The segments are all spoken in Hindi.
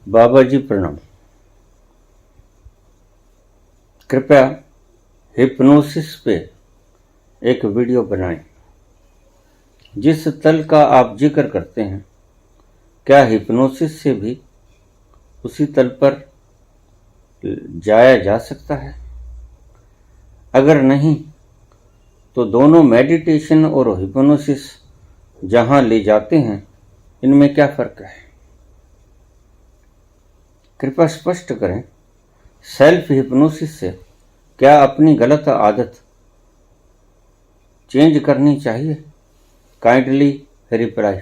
बाबा जी प्रणाम। कृपया हिप्नोसिस पे एक वीडियो बनाएं। जिस तल का आप जिक्र करते हैं, क्या हिप्नोसिस से भी उसी तल पर जाया जा सकता है? अगर नहीं, तो दोनों मेडिटेशन और हिप्नोसिस जहां ले जाते हैं, इनमें क्या फर्क है? कृपया स्पष्ट करें। सेल्फ हिप्नोसिस से क्या अपनी गलत आदत चेंज करनी चाहिए? Kindly reply.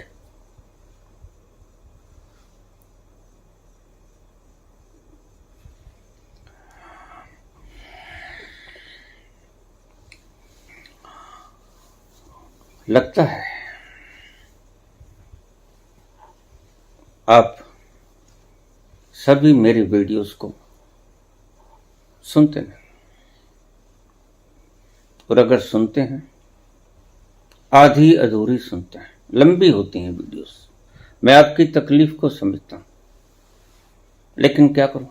लगता है आप सभी मेरी वीडियोस को सुनते हैं, और अगर सुनते हैं आधी अधूरी सुनते हैं। लंबी होती हैं वीडियोस। मैं आपकी तकलीफ को समझता हूं, लेकिन क्या करूं?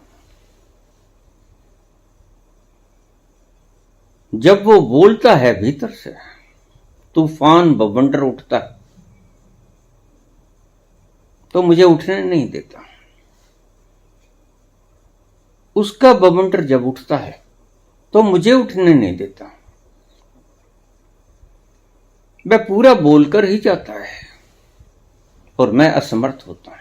जब वो बोलता है भीतर से, तूफान बवंडर उठता है, तो मुझे उठने नहीं देता। उसका बवंडर जब उठता है तो मुझे उठने नहीं देता। वह पूरा बोलकर ही जाता है और मैं असमर्थ होता हूं।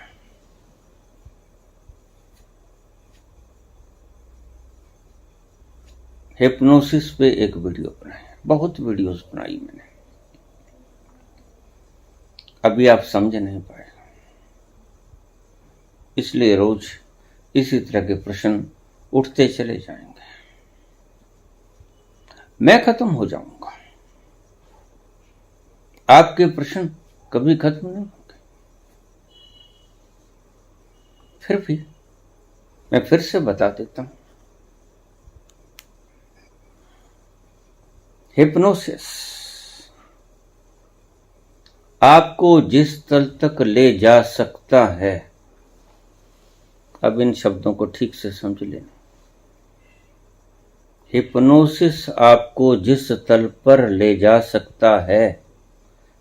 हिप्नोसिस पे एक वीडियो बनाई, बहुत वीडियोस बनाई मैंने, अभी आप समझ नहीं पाए, इसलिए रोज इसी तरह के प्रश्न उठते चले जाएंगे। मैं खत्म हो जाऊंगा, आपके प्रश्न कभी खत्म नहीं होंगे। फिर भी मैं फिर से बता देता हूं, हिप्नोसिस आपको जिस तल तक ले जा सकता है, अब इन शब्दों को ठीक से समझ लेना। हिप्नोसिस आपको जिस तल पर ले जा सकता है,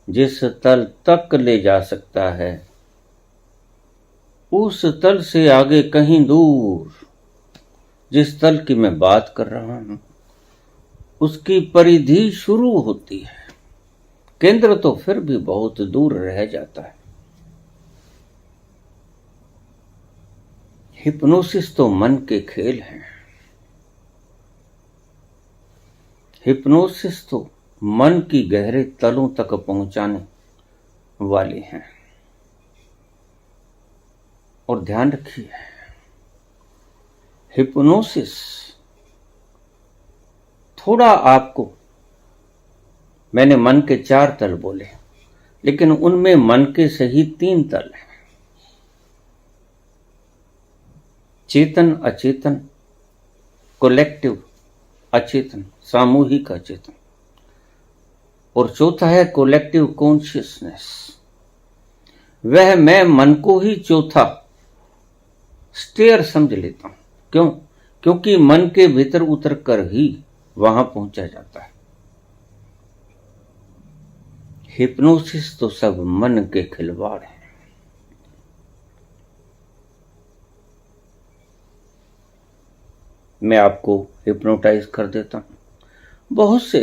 जिस तल तक ले जा सकता है, उस तल से आगे कहीं दूर, जिस तल की मैं बात कर रहा हूं, उसकी परिधि शुरू होती है। केंद्र तो फिर भी बहुत दूर रह जाता है। हिप्नोसिस तो मन के खेल हैं। हिप्नोसिस तो मन की गहरे तलों तक पहुंचाने वाले हैं। और ध्यान रखिए, हिप्नोसिस थोड़ा आपको, मैंने मन के 4 तल बोले, लेकिन उनमें मन के सही 3 तल हैं। चेतन अचेतन, कलेक्टिव अचेतन, सामूहिक अचेतन, और चौथा है कलेक्टिव कॉन्शियसनेस। वह मैं मन को ही चौथा स्टेयर समझ लेता हूं। क्यों? क्योंकि मन के भीतर उतर कर ही वहां पहुंचा जाता है। हिप्नोसिस तो सब मन के खिलवाड़ हैं। मैं आपको हिप्नोटाइज कर देता हूं। बहुत से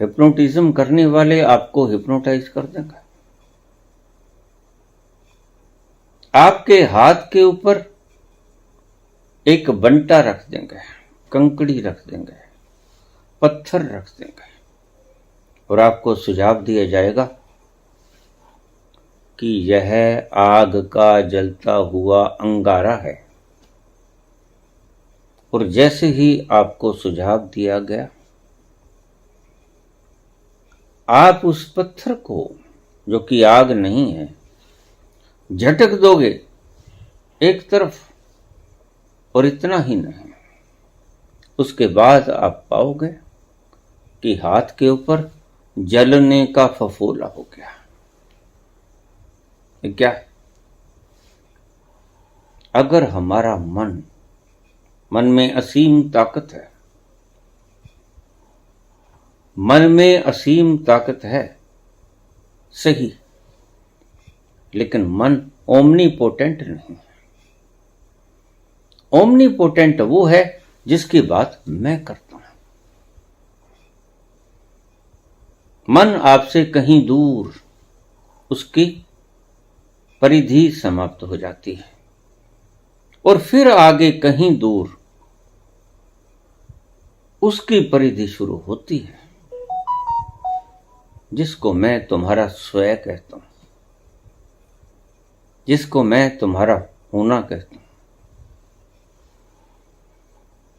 हिप्नोटिज्म करने वाले आपको हिप्नोटाइज कर देंगे। आपके हाथ के ऊपर एक बंटा रख देंगे, कंकड़ी रख देंगे, पत्थर रख देंगे, और आपको सुझाव दिया जाएगा कि यह आग का जलता हुआ अंगारा है। और जैसे ही आपको सुझाव दिया गया, आप उस पत्थर को, जो कि आग नहीं है, झटक दोगे एक तरफ, और इतना ही नहीं, उसके बाद आप पाओगे कि हाथ के ऊपर जलने का फफोला हो गया। क्या? अगर हमारा मन में असीम ताकत है, मन में असीम ताकत है, सही, लेकिन मन ओमनीपोटेंट नहीं। ओमनीपोटेंट वो है जिसकी बात मैं करता हूं। मन आपसे कहीं दूर, उसकी परिधि समाप्त हो जाती है और फिर आगे कहीं दूर उसकी परिधि शुरू होती है, जिसको मैं तुम्हारा स्वयं कहता हूं, जिसको मैं तुम्हारा होना कहता हूं।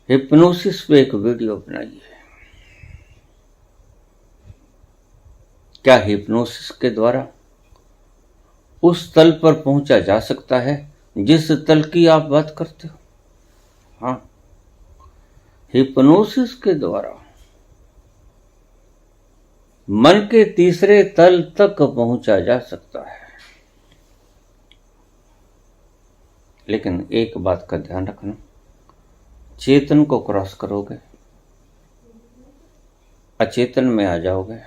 हिप्नोसिस पे एक वीडियो बनाई है। क्या हिप्नोसिस के द्वारा उस तल पर पहुंचा जा सकता है जिस तल की आप बात करते हो? हाँ, हिप्नोसिस के द्वारा मन के तीसरे तल तक पहुंचा जा सकता है। लेकिन एक बात का ध्यान रखना, चेतन को क्रॉस करोगे, अचेतन में आ जाओगे,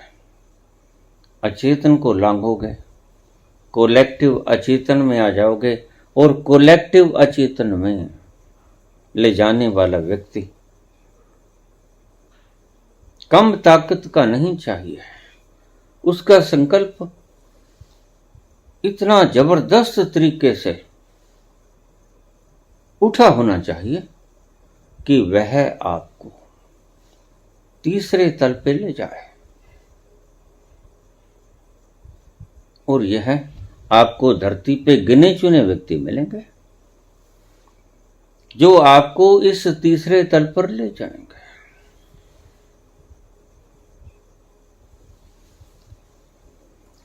अचेतन को लांघोगे, कोलेक्टिव अचेतन में आ जाओगे और कोलेक्टिव अचेतन में ले जाने वाला व्यक्ति कम ताकत का नहीं चाहिए। उसका संकल्प इतना जबरदस्त तरीके से उठा होना चाहिए कि वह आपको तीसरे तल पे ले जाए और यह आपको धरती पे गिने चुने व्यक्ति मिलेंगे जो आपको इस तीसरे तल पर ले जाएंगे।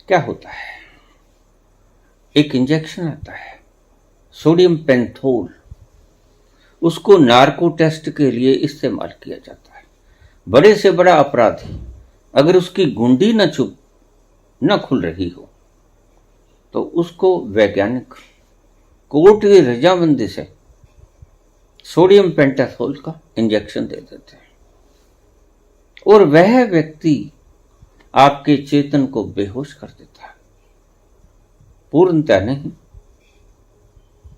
क्या होता है? एक इंजेक्शन आता है, सोडियम पेंथोल, उसको नार्को टेस्ट के लिए इस्तेमाल किया जाता है। बड़े से बड़ा अपराधी अगर उसकी गुंडी न खुल रही हो तो उसको वैज्ञानिक कोर्ट की रजामंदी से सोडियम पेंटाथोल का इंजेक्शन दे देते हैं और वह व्यक्ति आपके चेतन को बेहोश कर देता है। पूर्णतः नहीं,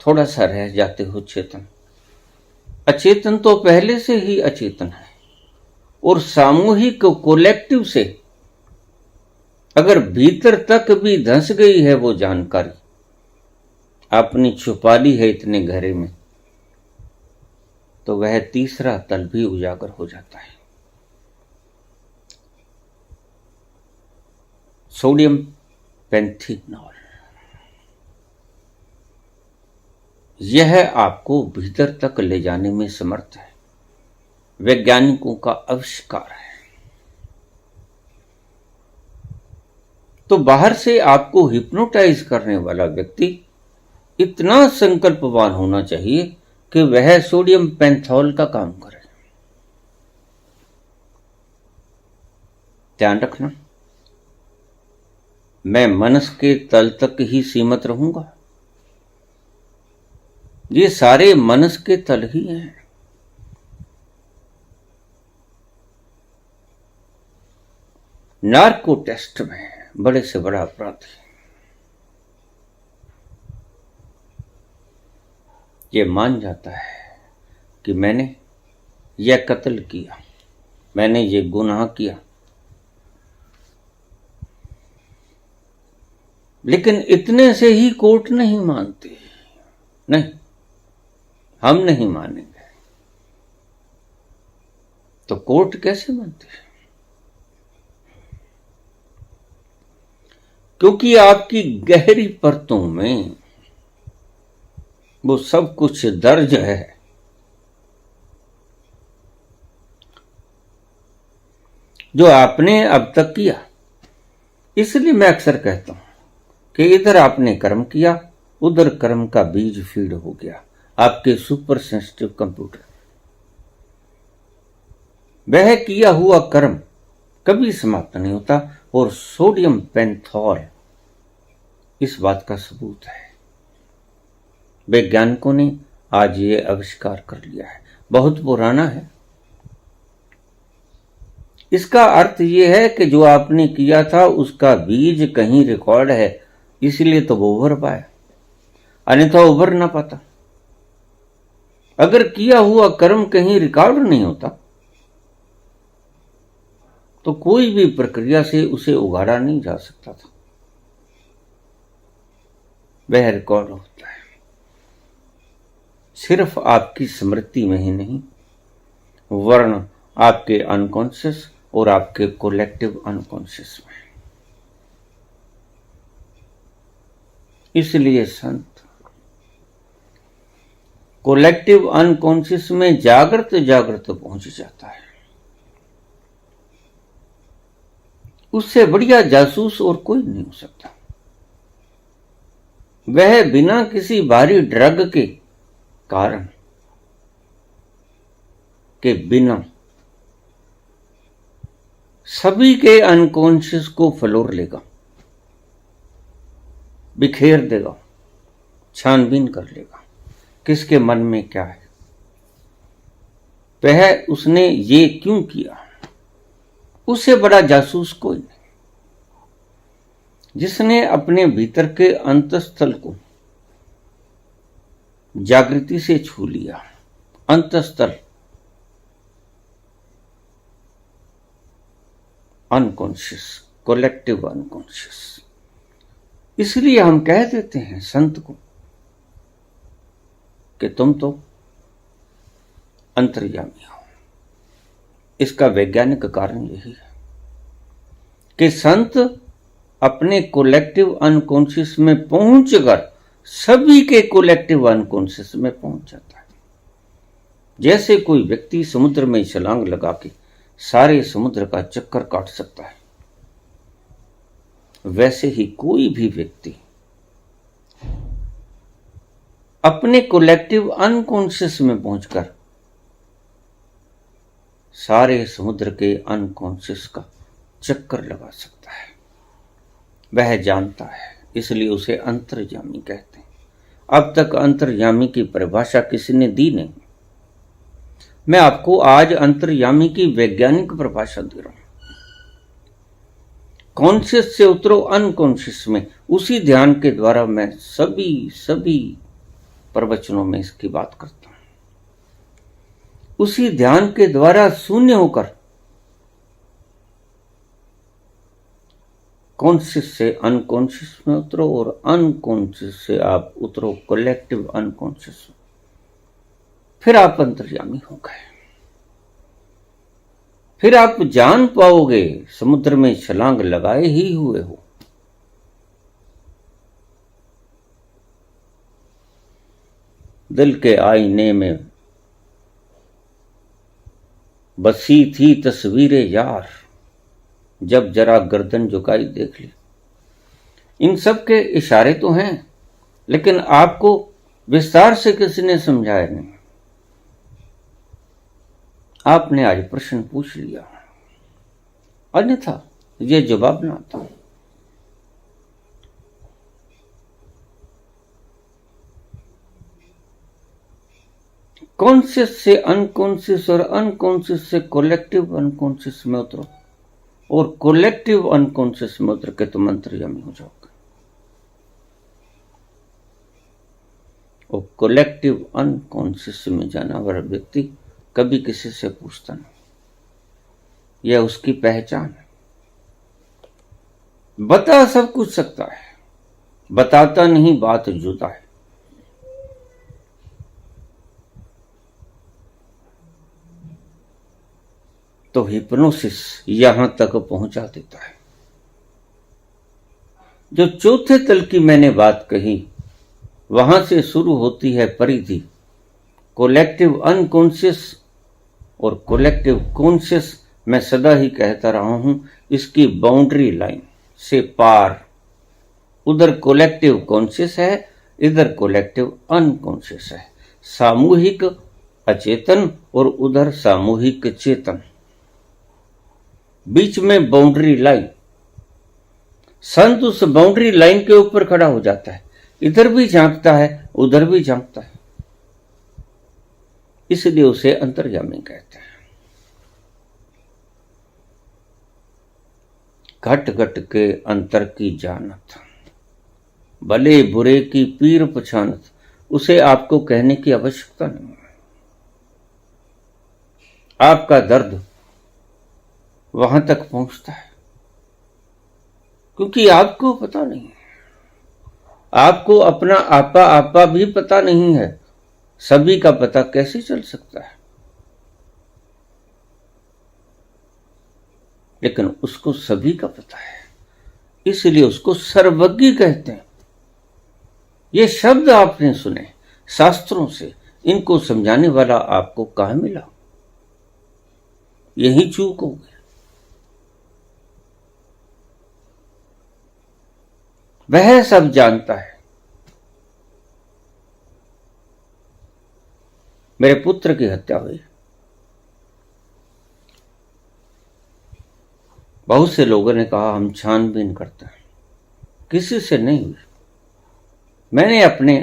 थोड़ा सा रह जाते हो चेतन। अचेतन तो पहले से ही अचेतन है और सामूहिक कोलेक्टिव से अगर भीतर तक भी धंस गई है वो जानकारी, आपने छुपा ली है इतने गहरे में, तो वह तीसरा तल भी उजागर हो जाता है। सोडियम पेंथेनॉल, यह आपको भीतर तक ले जाने में समर्थ है। वैज्ञानिकों का आविष्कार है। तो बाहर से आपको हिप्नोटाइज करने वाला व्यक्ति इतना संकल्पवान होना चाहिए कि वह सोडियम पेंथोल का काम करे। ध्यान रखना, मैं मनस के तल तक ही सीमित रहूंगा। ये सारे मनस के तल ही हैं। नार्को टेस्ट में बड़े से बड़ा अपराधी ये मान जाता है कि मैंने यह कत्ल किया, मैंने ये गुनाह किया, लेकिन इतने से ही कोर्ट नहीं मानती। नहीं, हम नहीं मानेंगे तो कोर्ट कैसे मानती है? क्योंकि आपकी गहरी परतों में वो सब कुछ दर्ज है। जो आपने अब तक किया। इसलिए मैं अक्सर कहता हूं कि इधर आपने कर्म किया, उधर कर्म का बीज फीड हो गया आपके सुपर सेंसिटिव कंप्यूटर। वह किया हुआ कर्म कभी समाप्त नहीं होता और सोडियम पेंथोल इस बात का सबूत है। वैज्ञानिकों ने आज ये आविष्कार कर लिया है, बहुत पुराना है। इसका अर्थ ये है कि जो आपने किया था उसका बीज कहीं रिकॉर्ड है, इसलिए तो वो उभर पाया, अन्यथा उभर ना पाता। अगर किया हुआ कर्म कहीं रिकॉर्ड नहीं होता तो कोई भी प्रक्रिया से उसे उगाड़ा नहीं जा सकता था। वह रिकॉर्ड होता है सिर्फ आपकी स्मृति में ही नहीं, वर्ण आपके अनकॉन्शियस और आपके कोलेक्टिव अनकॉन्शियस में। इसलिए संत कोलेक्टिव अनकॉन्शियस में जागृत जागृत पहुंच जाता है। उससे बढ़िया जासूस और कोई नहीं हो सकता। वह बिना किसी भारी ड्रग के कारण के बिना सभी के अनकॉन्शियस को फ्लोर लेगा, बिखेर देगा, छानबीन कर लेगा किसके मन में क्या है, वह उसने ये क्यों किया। उससे बड़ा जासूस कोई नहीं। जिसने अपने भीतर के अंतस्थल को जागृति से छू लिया, अंतस्थल अनकॉन्शियस, कोलेक्टिव अनकॉन्शियस। इसलिए हम कह देते हैं संत को कि तुम तो अंतर्यामी हो। इसका वैज्ञानिक कारण यही है कि संत अपने कोलेक्टिव अनकॉन्शियस में पहुंचकर सभी के कोलेक्टिव अनकॉन्शियस में पहुंच जाता है। जैसे कोई व्यक्ति समुद्र में छलांग लगा के सारे समुद्र का चक्कर काट सकता है, वैसे ही कोई भी व्यक्ति अपने कोलेक्टिव अनकॉन्शियस में पहुंचकर सारे समुद्र के अनकॉन्शियस का चक्कर लगा सकता है। वह जानता है, इसलिए उसे अंतर्यामी कहते हैं। अब तक अंतर्यामी की परिभाषा किसी ने दी नहीं। मैं आपको आज अंतर्यामी की वैज्ञानिक परिभाषा दे रहा हूं। कॉन्शियस से उतरो अनकॉन्शियस में, उसी ध्यान के द्वारा मैं सभी प्रवचनों में इसकी बात करता हूं। उसी ध्यान के द्वारा शून्य होकर कॉन्शियस से अनकॉन्शियस में उतरो और अनकॉन्शियस से आप उतरो कलेक्टिव अनकॉन्शियस। फिर आप अंतर्यामी हो गए। फिर आप जान पाओगे समुद्र में छलांग लगाए ही हुए हो। दिल के आईने में बसी थी तस्वीरें यार, जब जरा गर्दन झुकाई देख ली। इन सब के इशारे तो हैं, लेकिन आपको विस्तार से किसी ने समझाया नहीं। आपने आज प्रश्न पूछ लिया, अन्यथा ये जवाब ना आता। कॉन्शियस से अनकॉन्शियस और अनकॉन्शियस से कलेक्टिव अनकॉन्शियस में उतरो और कलेक्टिव अनकॉन्शियस में उतर के तुम अंतर्यामी हो जाओगे। और कलेक्टिव अनकॉन्शियस में जाना वाला व्यक्ति कभी किसी से पूछता नहीं। यह उसकी पहचान है। बता सब कुछ सकता है, बताता नहीं, बात जुदा है। तो हिप्नोसिस यहां तक पहुंचा देता है। जो चौथे तल की मैंने बात कही, वहां से शुरू होती है परिधि। कलेक्टिव अनकॉन्शियस और कलेक्टिव कॉन्शियस, मैं सदा ही कहता रहा हूं, इसकी बाउंड्री लाइन से पार। उधर कलेक्टिव कॉन्शियस है, इधर कलेक्टिव अनकॉन्शियस है। सामूहिक अचेतन और उधर सामूहिक चेतन, बीच में बाउंड्री लाइन। संत उस बाउंड्री लाइन के ऊपर खड़ा हो जाता है, इधर भी झांकता है, उधर भी झांकता है, इसलिए उसे अंतर्यामी कहते हैं। घट घट के अंतर की जानत, भले बुरे की पीर पछानत, उसे आपको कहने की आवश्यकता नहीं है। आपका दर्द वहां तक पहुंचता है क्योंकि आपको पता नहीं है, आपको अपना आपा आपा भी पता नहीं है, सभी का पता कैसे चल सकता है? लेकिन उसको सभी का पता है, इसलिए उसको सर्वज्ञ कहते हैं। ये शब्द आपने सुने शास्त्रों से, इनको समझाने वाला आपको कहां मिला? यही चूक हो गई। वह सब जानता है। मेरे पुत्र की हत्या हुई, बहुत से लोगों ने कहा हम छानबीन करते हैं, किसी से नहीं हुई। मैंने अपने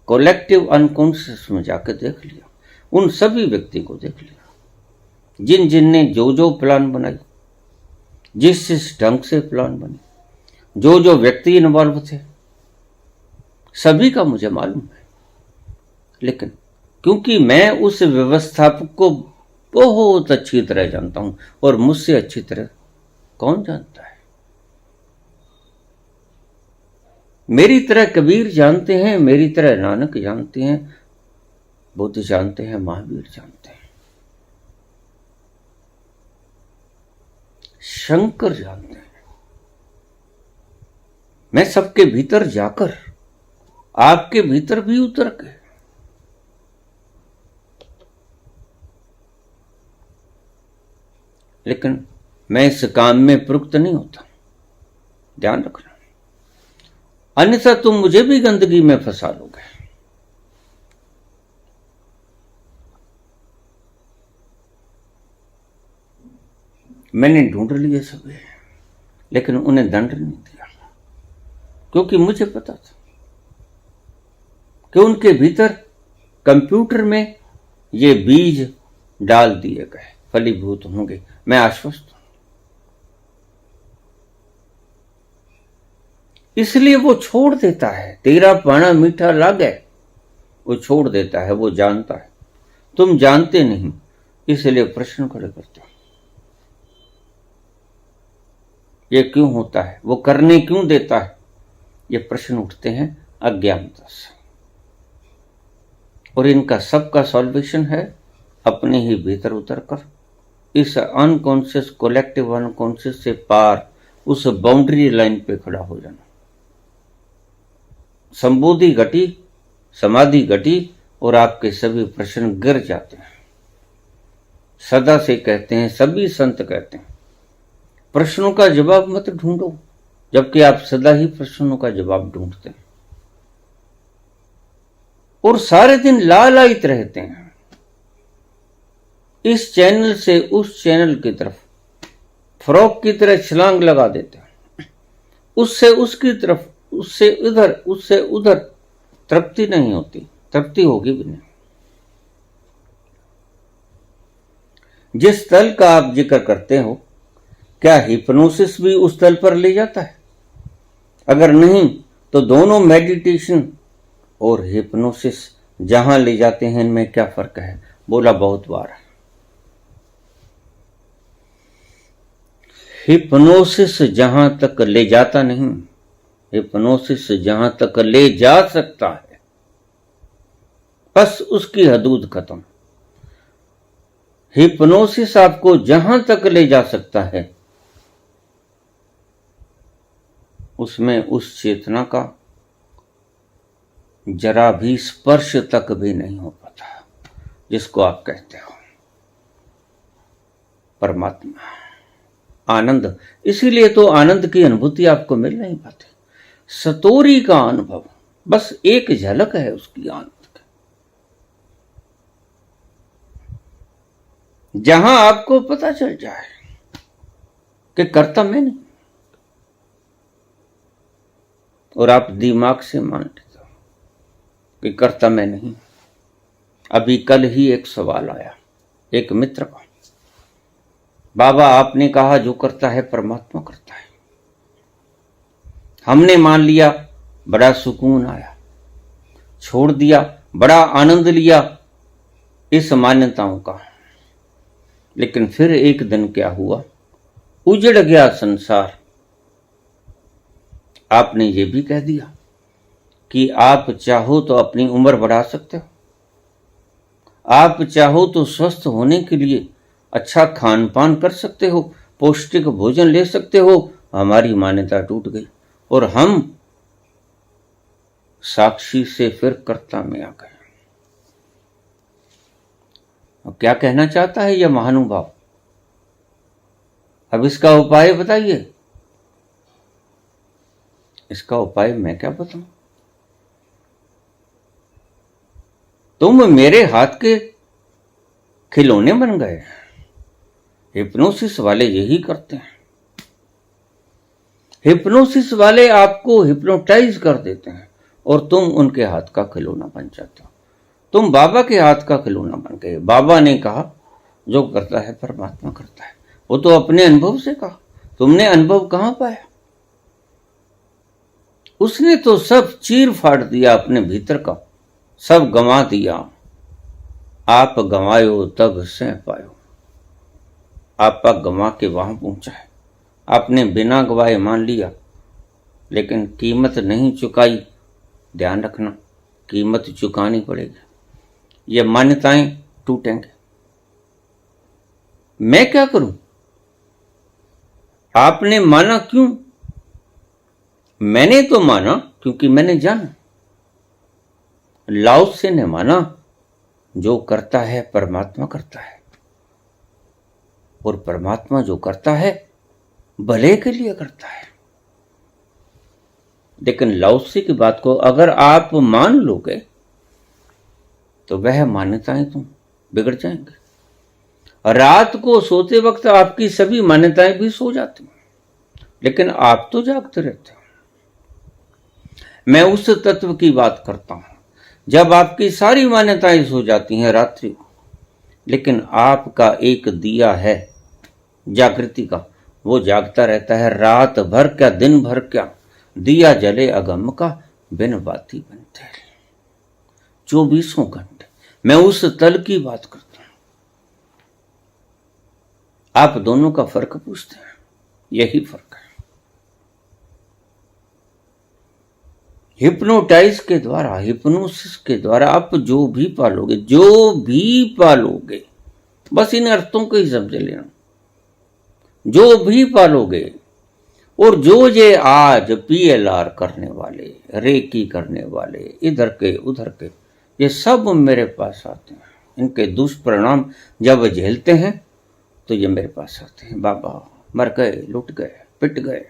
कलेक्टिव अनकॉन्शियस में जाकर देख लिया, उन सभी व्यक्ति को देख लिया जिन जिन ने जो जो प्लान बनाई, जिस जिस ढंग से प्लान बनी, जो जो व्यक्ति इन्वॉल्व थे, सभी का मुझे मालूम है। लेकिन क्योंकि मैं उस व्यवस्थापक को बहुत अच्छी तरह जानता हूं, और मुझसे अच्छी तरह कौन जानता है? मेरी तरह कबीर जानते हैं, मेरी तरह नानक जानते हैं, बुद्ध जानते हैं, महावीर जानते हैं, शंकर जानते हैं। मैं सबके भीतर जाकर आपके भीतर भी उतर के लेकिन मैं इस काम में प्रयुक्त नहीं होता, ध्यान रखना, अन्यथा तुम मुझे भी गंदगी में फंसा लोगे। मैंने ढूंढ लिए सभी, लेकिन उन्हें दंड नहीं दिया, क्योंकि मुझे पता था कि उनके भीतर कंप्यूटर में ये बीज डाल दिए गए, फलीभूत होंगे। मैं आश्वस्त हूं, इसलिए वो छोड़ देता है। तेरा पाना मीठा लागे, वो छोड़ देता है, वो जानता है। तुम जानते नहीं, इसलिए प्रश्न खड़े करते हो, ये क्यों होता है, वो करने क्यों देता है? ये प्रश्न उठते हैं अज्ञानता से, और इनका सबका सॉल्यूशन है अपने ही भीतर उतरकर इस अनकॉन्शियस कलेक्टिव अनकॉन्शियस से पार उस बाउंड्री लाइन पे खड़ा हो जाना। संबोधि घटी, समाधि घटी, और आपके सभी प्रश्न गिर जाते हैं। सदा से कहते हैं, सभी संत कहते हैं, प्रश्नों का जवाब मत ढूंढो, जबकि आप सदा ही प्रश्नों का जवाब ढूंढते हैं और सारे दिन लालायित रहते हैं, इस चैनल से उस चैनल की तरफ फ्रॉक की तरह छलांग लगा देते हैं, उससे उसकी तरफ, उससे इधर, उससे उधर। तृप्ति नहीं होती, तृप्ति होगी भी नहीं। जिस तल का आप जिक्र करते हो, क्या हिप्नोसिस भी उस तल पर ले जाता है? अगर नहीं, तो दोनों मेडिटेशन और हिप्नोसिस जहां ले जाते हैं, इनमें क्या फर्क है? बोला बहुत बार। हिप्नोसिस जहां तक ले जाता नहीं, हिप्नोसिस जहां तक ले जा सकता है, बस उसकी हदूद खत्म। हिप्नोसिस आपको जहां तक ले जा सकता है, उसमें उस चेतना का जरा भी स्पर्श तक भी नहीं हो पाता, जिसको आप कहते हो परमात्मा, आनंद। इसीलिए तो आनंद की अनुभूति आपको मिल नहीं पाती। सतोरी का अनुभव बस एक झलक है उसकी आनंद की, जहां आपको पता चल जाए कि कर्ता मैं नहीं, और आप दिमाग से मान लेते हो कि करता मैं नहीं। अभी कल ही एक सवाल आया एक मित्र का, बाबा आपने कहा जो करता है परमात्मा करता है। हमने मान लिया, बड़ा सुकून आया, छोड़ दिया, बड़ा आनंद लिया इस मान्यताओं का। लेकिन फिर एक दिन क्या हुआ, उजड़ गया संसार। आपने ये भी कह दिया कि आप चाहो तो अपनी उम्र बढ़ा सकते हो, आप चाहो तो स्वस्थ होने के लिए अच्छा खान पान कर सकते हो, पौष्टिक भोजन ले सकते हो। हमारी मान्यता टूट गई और हम साक्षी से फिर कर्ता में आ गए। अब क्या कहना चाहता है यह महानुभाव? अब इसका उपाय बताइए। इसका उपाय मैं क्या बताऊं? तुम मेरे हाथ के खिलौने बन गए। हिप्नोसिस वाले यही करते हैं। हिप्नोसिस वाले आपको हिप्नोटाइज कर देते हैं और तुम उनके हाथ का खिलौना बन जाते हो। तुम बाबा के हाथ का खिलौना बन गए। बाबा ने कहा जो करता है परमात्मा करता है, वो तो अपने अनुभव से कहा। तुमने अनुभव कहां पाया? उसने तो सब चीर फाड़ दिया अपने भीतर का, सब गंवा दिया। आप गंवायो तब से पायो। आपा गंवा के वहां पहुंचा है। आपने बिना गवाए मान लिया, लेकिन कीमत नहीं चुकाई। ध्यान रखना, कीमत चुकानी पड़ेगी। ये मान्यताएं टूटेंगे। मैं क्या करूं? आपने माना क्यों? मैंने तो माना क्योंकि मैंने जाना। लाओ से ने माना जो करता है परमात्मा करता है, और परमात्मा जो करता है भले के लिए करता है। लेकिन लाओसे की बात को अगर आप मान लोगे तो वह मान्यताएं तुम बिगड़ जाएंगे। रात को सोते वक्त आपकी सभी मान्यताएं भी सो जाती हैं, लेकिन आप तो जागते रहते हो। मैं उस तत्व की बात करता हूं जब आपकी सारी मान्यताएं सो जाती हैं रात्रि को, लेकिन आपका एक दिया है जागृति का, वो जागता रहता है रात भर क्या दिन भर क्या। दिया जले अगम का, बिन बाती बनते 24 घंटे। मैं उस तल की बात करता हूं। आप दोनों का फर्क पूछते हैं, यही फर्क है। हिप्नोटाइज के द्वारा, हिप्नोसिस के द्वारा आप जो भी पालोगे, बस इन अर्थों को ही समझ लेना। जो भी पालोगे, और जो ये आज PLR करने वाले, रेकी करने वाले, इधर के उधर के, ये सब मेरे पास आते हैं। इनके दुष्परिणाम जब झेलते हैं तो ये मेरे पास आते हैं। बाबा मर गए, लुट गए, पिट गए,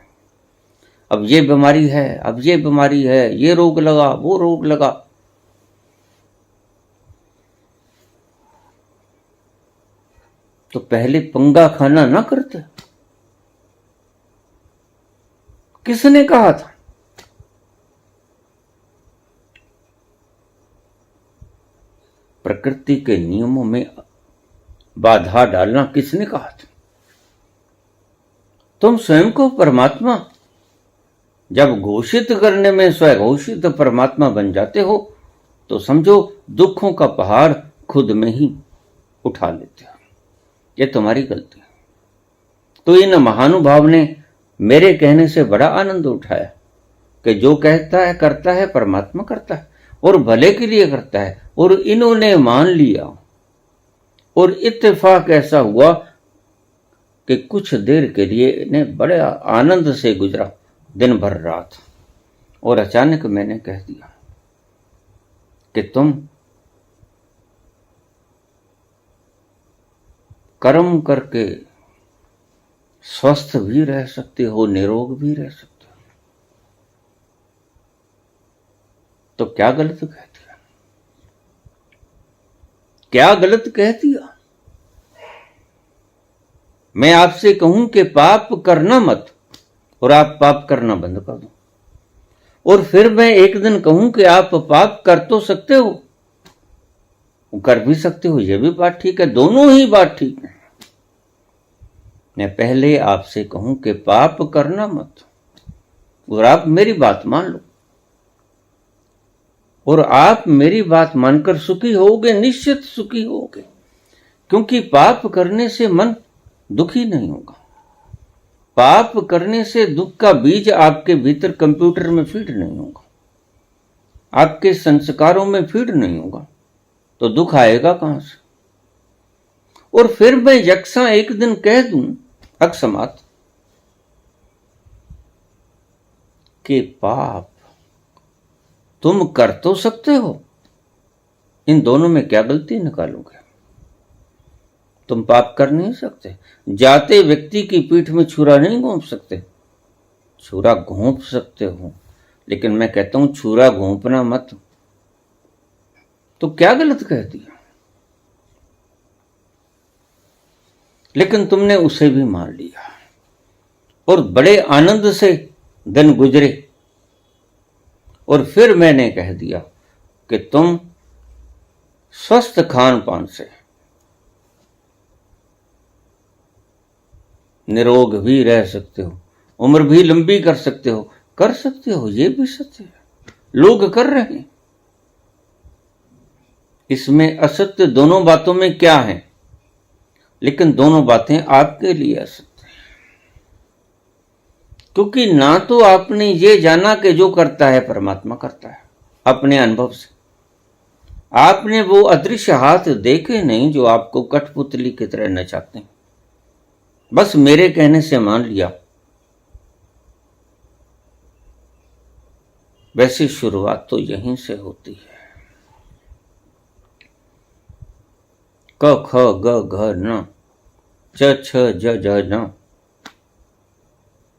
अब ये बीमारी है, अब ये बीमारी है, ये रोग लगा, वो रोग लगा। तो पहले पंगा खाना ना करते। किसने कहा था? प्रकृति के नियमों में बाधा डालना किसने कहा था? तुम स्वयं को परमात्मा जब घोषित करने में स्वघोषित परमात्मा बन जाते हो तो समझो दुखों का पहाड़ खुद में ही उठा लेते हो। ये तुम्हारी गलती है। तो इन महानुभाव ने मेरे कहने से बड़ा आनंद उठाया कि जो कहता है करता है परमात्मा करता है, और भले के लिए करता है। और इन्होंने मान लिया, और इत्तेफाक ऐसा हुआ कि कुछ देर के लिए इन्हें बड़े आनंद से गुजरा, दिन भर रात। और अचानक मैंने कह दिया कि तुम कर्म करके स्वस्थ भी रह सकते हो, निरोग भी रह सकते हो। तो क्या गलत कह दिया? क्या गलत कह दिया? मैं आपसे कहूं कि पाप करना मत, और आप पाप करना बंद कर दो। और फिर मैं एक दिन कहूं कि आप पाप कर तो सकते हो, कर भी सकते हो, यह भी बात ठीक है, दोनों ही बात ठीक है। मैं पहले आपसे कहूं कि पाप करना मत, और आप मेरी बात मान लो, और आप मेरी बात मानकर सुखी होगे, निश्चित सुखी होगे, क्योंकि पाप करने से मन दुखी नहीं होगा। पाप करने से दुख का बीज आपके भीतर कंप्यूटर में फीड नहीं होगा, आपके संस्कारों में फीड नहीं होगा, तो दुख आएगा कहां से? और फिर मैं यक्षा एक दिन कह दूं अकस्मात कि पाप तुम कर तो सकते हो, इन दोनों में क्या गलती निकालोगे? तुम पाप कर नहीं सकते। जाते व्यक्ति की पीठ में छुरा नहीं घोंप सकते, छुरा घोंप सकते हो, लेकिन मैं कहता हूं छुरा घोंपना मत। तो क्या गलत कह दिया? लेकिन तुमने उसे भी मान लिया और बड़े आनंद से दिन गुजरे। और फिर मैंने कह दिया कि तुम स्वस्थ खान पान से निरोग भी रह सकते हो, उम्र भी लंबी कर सकते हो, ये भी सत्य है, लोग कर रहे हैं। इसमें असत्य दोनों बातों में क्या है? लेकिन दोनों बातें आपके लिए असत्य है, क्योंकि ना तो आपने ये जाना कि जो करता है परमात्मा करता है अपने अनुभव से, आपने वो अदृश्य हाथ देखे नहीं जो आपको कठपुतली की तरह नचाते हैं, बस मेरे कहने से मान लिया। वैसी शुरुआत तो यहीं से होती है। क ख ग घ न च छ ज ज न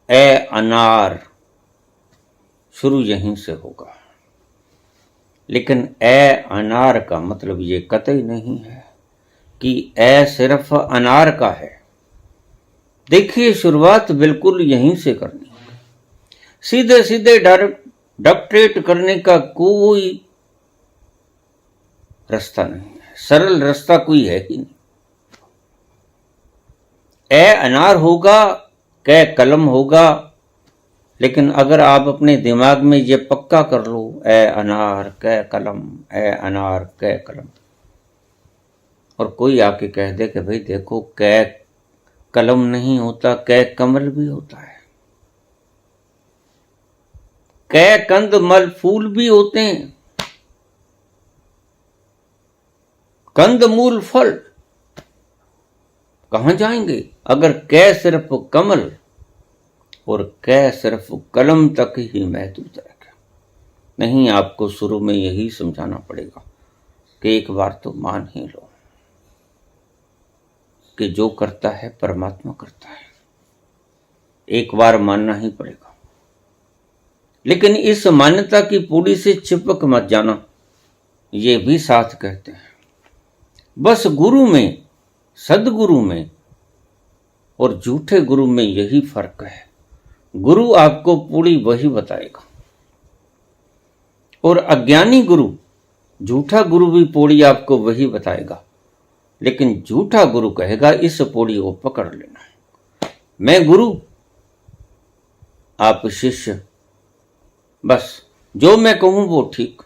ए अनार शुरू यहीं से होगा। लेकिन ए अनार का मतलब ये कतई नहीं है कि ए सिर्फ अनार का है। देखिए, शुरुआत बिल्कुल यहीं से करनी है। सीधे सीधे डॉक्टरेट करने का कोई रास्ता नहीं है, सरल रास्ता कोई है ही नहीं। ए अनार होगा, कै कलम होगा, लेकिन अगर आप अपने दिमाग में ये पक्का कर लो, ए अनार कै कलम, ए अनार कै कलम, और कोई आके कह दे कि भाई देखो कै कलम नहीं होता, कै कमल भी होता है, कै कंद मल फूल भी होते हैं, कंद मूल फल, कहां जाएंगे अगर कै सिर्फ कमल और कै सिर्फ कलम तक ही महदूद रखे? नहीं, आपको शुरू में यही समझाना पड़ेगा कि एक बार तो मान ही लो कि जो करता है परमात्मा करता है, एक बार मानना ही पड़ेगा। लेकिन इस मान्यता की पूरी से चिपक मत जाना, ये भी साथ कहते हैं। बस गुरु में, सदगुरु में और झूठे गुरु में यही फर्क है। गुरु आपको पूरी वही बताएगा, और अज्ञानी गुरु, झूठा गुरु भी पौड़ी आपको वही बताएगा, लेकिन झूठा गुरु कहेगा इस पौड़ी को पकड़ लेना, मैं गुरु आप शिष्य, बस जो मैं कहूं वो ठीक,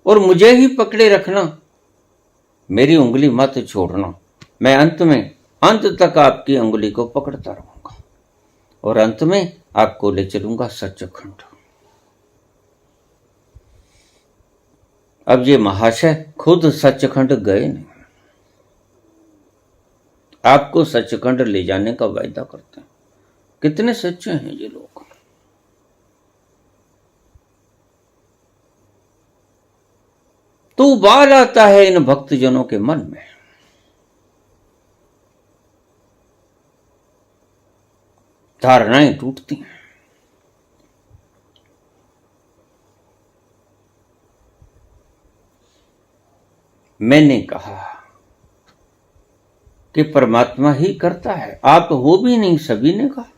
और मुझे ही पकड़े रखना, मेरी उंगली मत छोड़ना। मैं अंत तक आपकी उंगली को पकड़ता रहूंगा और अंत में आपको ले चलूंगा सचखंड। अब ये महाशय खुद सचखंड गए नहीं, आपको सचखंड ले जाने का वायदा करते हैं। कितने सच्चे हैं ये लोग। तो उबाल आता है इन भक्तजनों के मन में, धारणाएं टूटती हैं। मैंने कहा कि परमात्मा ही करता है, आप हो भी नहीं, सभी ने कहा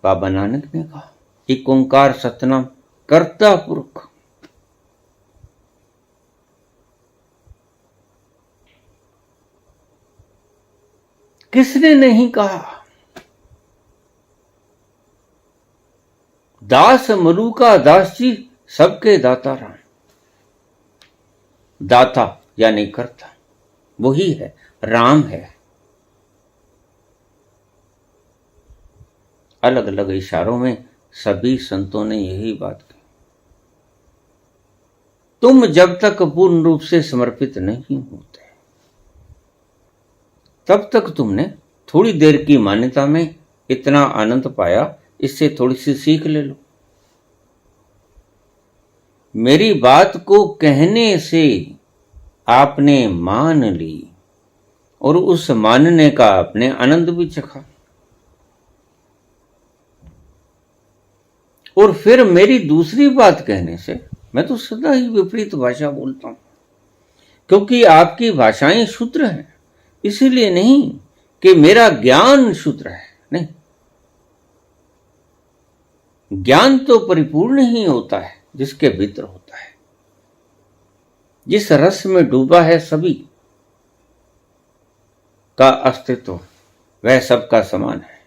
बाबा नानक ने कहा, एक ओंकार सतनाम कर्ता पुरख। किसने नहीं कहा? दास मलूका दास जी सबके दाता राम। दाता यानी कर्ता वही है, राम है। अलग अलग इशारों में सभी संतों ने यही बात की। तुम जब तक पूर्ण रूप से समर्पित नहीं होते तब तक तुमने थोड़ी देर की मान्यता में इतना आनंद पाया, इससे थोड़ी सी सीख ले लो। मेरी बात को कहने से आपने मान ली और उस मानने का आपने आनंद भी चखा, और फिर मेरी दूसरी बात कहने से, मैं तो सदा ही विपरीत भाषा बोलता हूं क्योंकि आपकी भाषाएं शुद्र हैं, इसीलिए नहीं कि मेरा ज्ञान शुद्र है, नहीं। ज्ञान तो परिपूर्ण ही होता है जिसके भीतर होता है। जिस रस में डूबा है सभी का अस्तित्व, वह सबका समान है,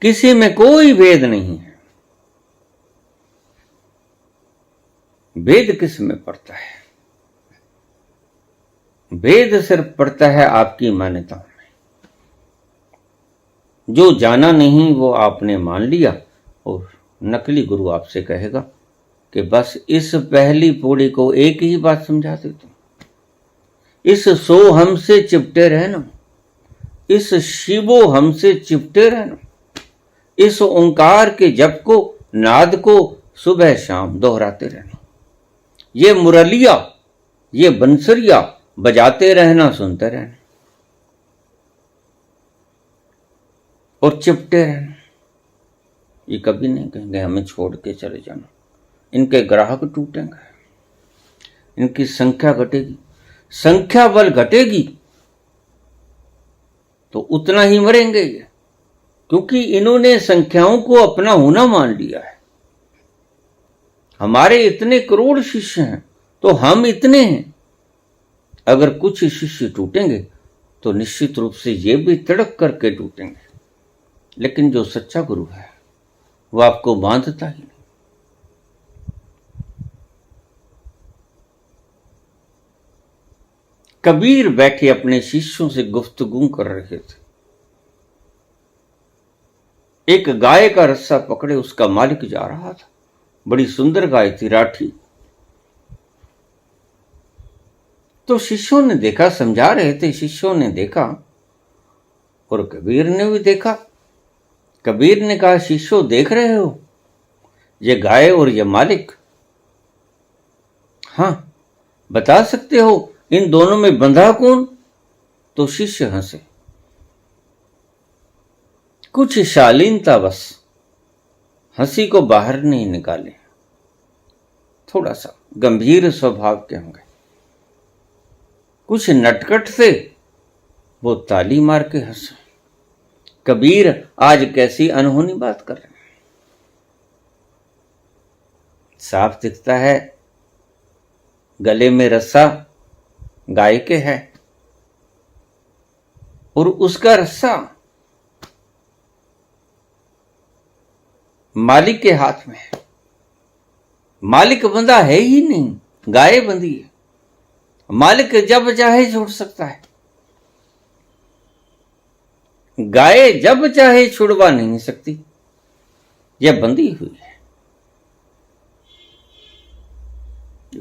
किसी में कोई भेद नहीं है। भेद किस में पड़ता है? भेद सिर्फ पड़ता है आपकी मान्यताओं में। जो जाना नहीं वो आपने मान लिया, और नकली गुरु आपसे कहेगा कि बस इस पहली पौड़ी को एक ही बात समझा दे तुम, इस सो हमसे चिपटे रहना, इस शिवो हमसे चिपटे रहना, इस ओंकार के जप को, नाद को सुबह शाम दोहराते रहना, ये मुरलिया ये बंसरिया बजाते रहना, सुनते रहना और चिपटे रहना। ये कभी नहीं कहेंगे हमें छोड़ के चले जाना। इनके ग्राहक टूटेंगे, इनकी संख्या घटेगी, संख्या बल घटेगी तो उतना ही मरेंगे ये, क्योंकि इन्होंने संख्याओं को अपना होना मान लिया है। हमारे इतने करोड़ शिष्य हैं तो हम इतने हैं। अगर कुछ शिष्य टूटेंगे तो निश्चित रूप से ये भी तड़क करके टूटेंगे, लेकिन जो सच्चा गुरु है वो आपको बांधता ही नहीं। कबीर बैठे अपने शिष्यों से गुफ्तगू कर रहे थे। एक गाय का रस्सा पकड़े उसका मालिक जा रहा था। बड़ी सुंदर गाय थी, राठी। तो शिष्यों ने देखा, समझा रहे थे, शिष्यों ने देखा और कबीर ने भी देखा। कबीर ने कहा, शिष्यों देख रहे हो ये गाय और ये मालिक? हां, बता सकते हो इन दोनों में बंधा कौन? तो शिष्य हंसे। कुछ शालीनता बस हंसी को बाहर नहीं निकाले, थोड़ा सा गंभीर स्वभाव के होंगे। कुछ नटखट से वो ताली मार के हंसे। कबीर आज कैसी अनहोनी बात कर रहे हैं। साफ दिखता है गले में रस्सा गाय के है और उसका रस्सा मालिक के हाथ में है। मालिक बंधा है ही नहीं, गाय बंधी है। मालिक जब चाहे छोड़ सकता है, गाय जब चाहे छुड़वा नहीं सकती, यह बंधी हुई है।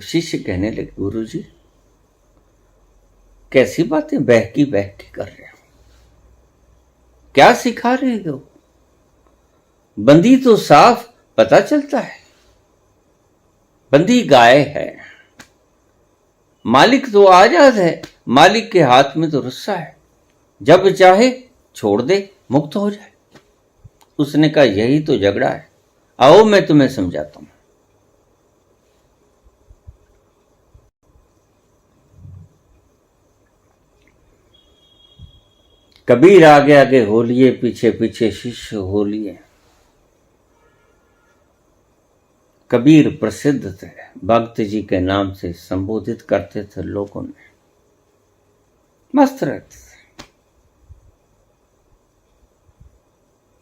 शिष्य कहने लगे, गुरु जी कैसी बातें बहकी कर रहे हो, क्या सिखा रहे हो? बंदी तो साफ पता चलता है, बंदी गाय है, मालिक तो आजाद है, मालिक के हाथ में तो रस्सा है, जब चाहे छोड़ दे, मुक्त हो जाए। उसने कहा यही तो झगड़ा है, आओ मैं तुम्हें समझाता हूं। कबीर आगे आगे हो लिए, पीछे पीछे शिष्य हो लिए। कबीर प्रसिद्ध थे, भक्त जी के नाम से संबोधित करते थे लोगों ने, मस्त रहते थे।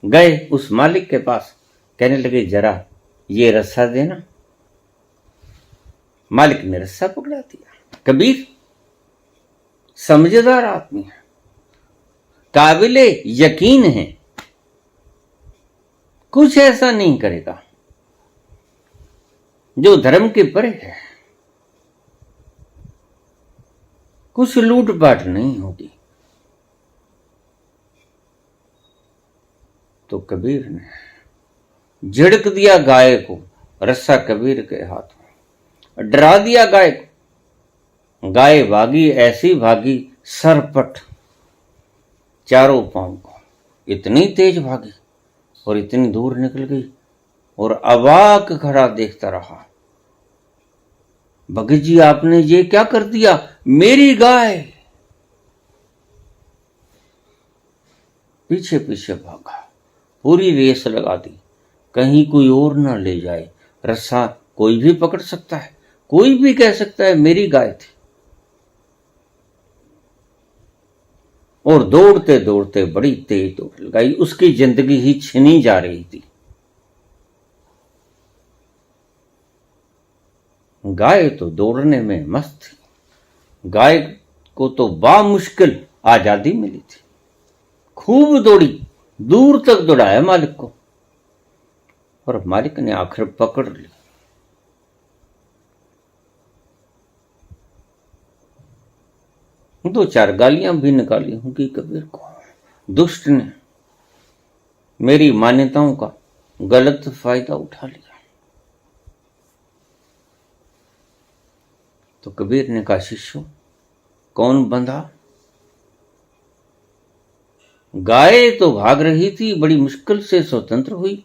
गए उस मालिक के पास, कहने लगे जरा ये रस्सा देना। मालिक ने रस्सा पकड़ा दिया। कबीर समझदार आदमी है, काबिले यकीन है, कुछ ऐसा नहीं करेगा जो धर्म के परे है, कुछ लूटपाट नहीं होगी। तो कबीर ने झिड़क दिया गाय को, रस्सा कबीर के हाथ में, डरा दिया गाय को। गाय भागी, ऐसी भागी सरपट चारों पांव को, इतनी तेज भागी और इतनी दूर निकल गई और अवाक खड़ा देखता रहा। भगत जी आपने ये क्या कर दिया, मेरी गाय। पीछे पीछे भागा, पूरी रेस लगा दी, कहीं कोई और ना ले जाए। रस्सा कोई भी पकड़ सकता है, कोई भी कह सकता है मेरी गाय थी। और दौड़ते दौड़ते बड़ी तेज दौड़ लगाई, उसकी जिंदगी ही छिनी जा रही थी। गाय तो दौड़ने में मस्त थी, गाय को तो बामुश्किल आजादी मिली थी। खूब दौड़ी, दूर तक दौड़ाया मालिक को, और मालिक ने आखिर पकड़ ली। दो चार गालियां भी निकाली होंगी कबीर को, दुष्ट ने मेरी मान्यताओं का गलत फायदा उठा लिया। तो कबीर ने कहा शिष्यों, कौन बंधा? गाय तो भाग रही थी, बड़ी मुश्किल से स्वतंत्र हुई।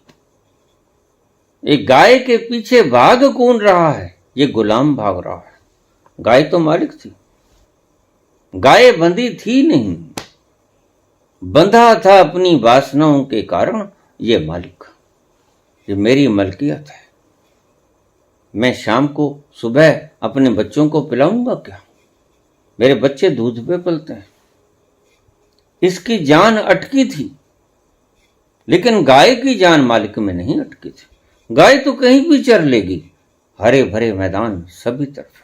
एक गाय के पीछे भाग कौन रहा है? ये गुलाम भाग रहा है। गाय तो मालिक थी, गाय बंधी थी नहीं, बंधा था अपनी वासनाओं के कारण ये मालिक। ये मेरी मलकियत है, मैं शाम को सुबह अपने बच्चों को पिलाऊंगा क्या? मेरे बच्चे दूध पे पलते हैं। इसकी जान अटकी थी, लेकिन गाय की जान मालिक में नहीं अटकी थी। गाय तो कहीं भी चर लेगी, हरे भरे मैदान सभी तरफ है।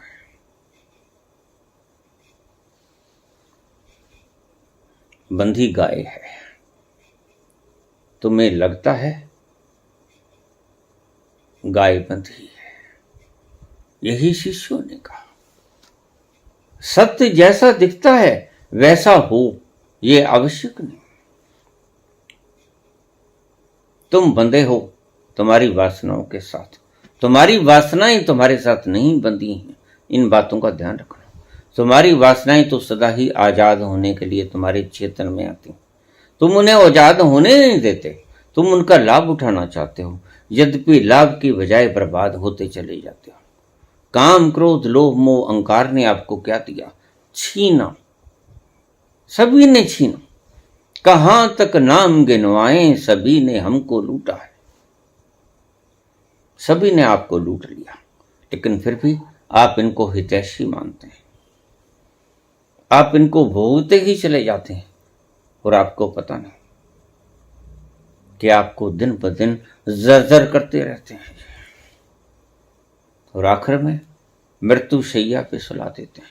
बंधी गाय है, तुम्हें लगता है गाय बंधी है। यही शिष्यों ने कहा, सत्य जैसा दिखता है वैसा हो ये आवश्यक नहीं। तुम बंधे हो तुम्हारी वासनाओं के साथ, तुम्हारी वासनाएं तुम्हारे साथ नहीं बंधी हैं। इन बातों का ध्यान रखना। तुम्हारी वासनाएं तो सदा ही आजाद होने के लिए तुम्हारे चेतन में आती, तुम उन्हें आजाद होने नहीं देते, तुम उनका लाभ उठाना चाहते हो, यद्यपि लाभ की बजाय बर्बाद होते चले जाते हो। काम क्रोध लोभ मोह अहंकार ने आपको क्या दिया? छीना, सभी ने छीना। कहां तक नाम गिनवाएं, सभी ने हमको लूटा है। सभी ने आपको लूट लिया, लेकिन फिर भी आप इनको हितैषी मानते हैं, आप इनको भोगते ही चले जाते हैं और आपको पता नहीं कि आपको दिन ब दिन जर्जर करते रहते हैं और आखिर में मृत्यु शैया पे सुला देते हैं।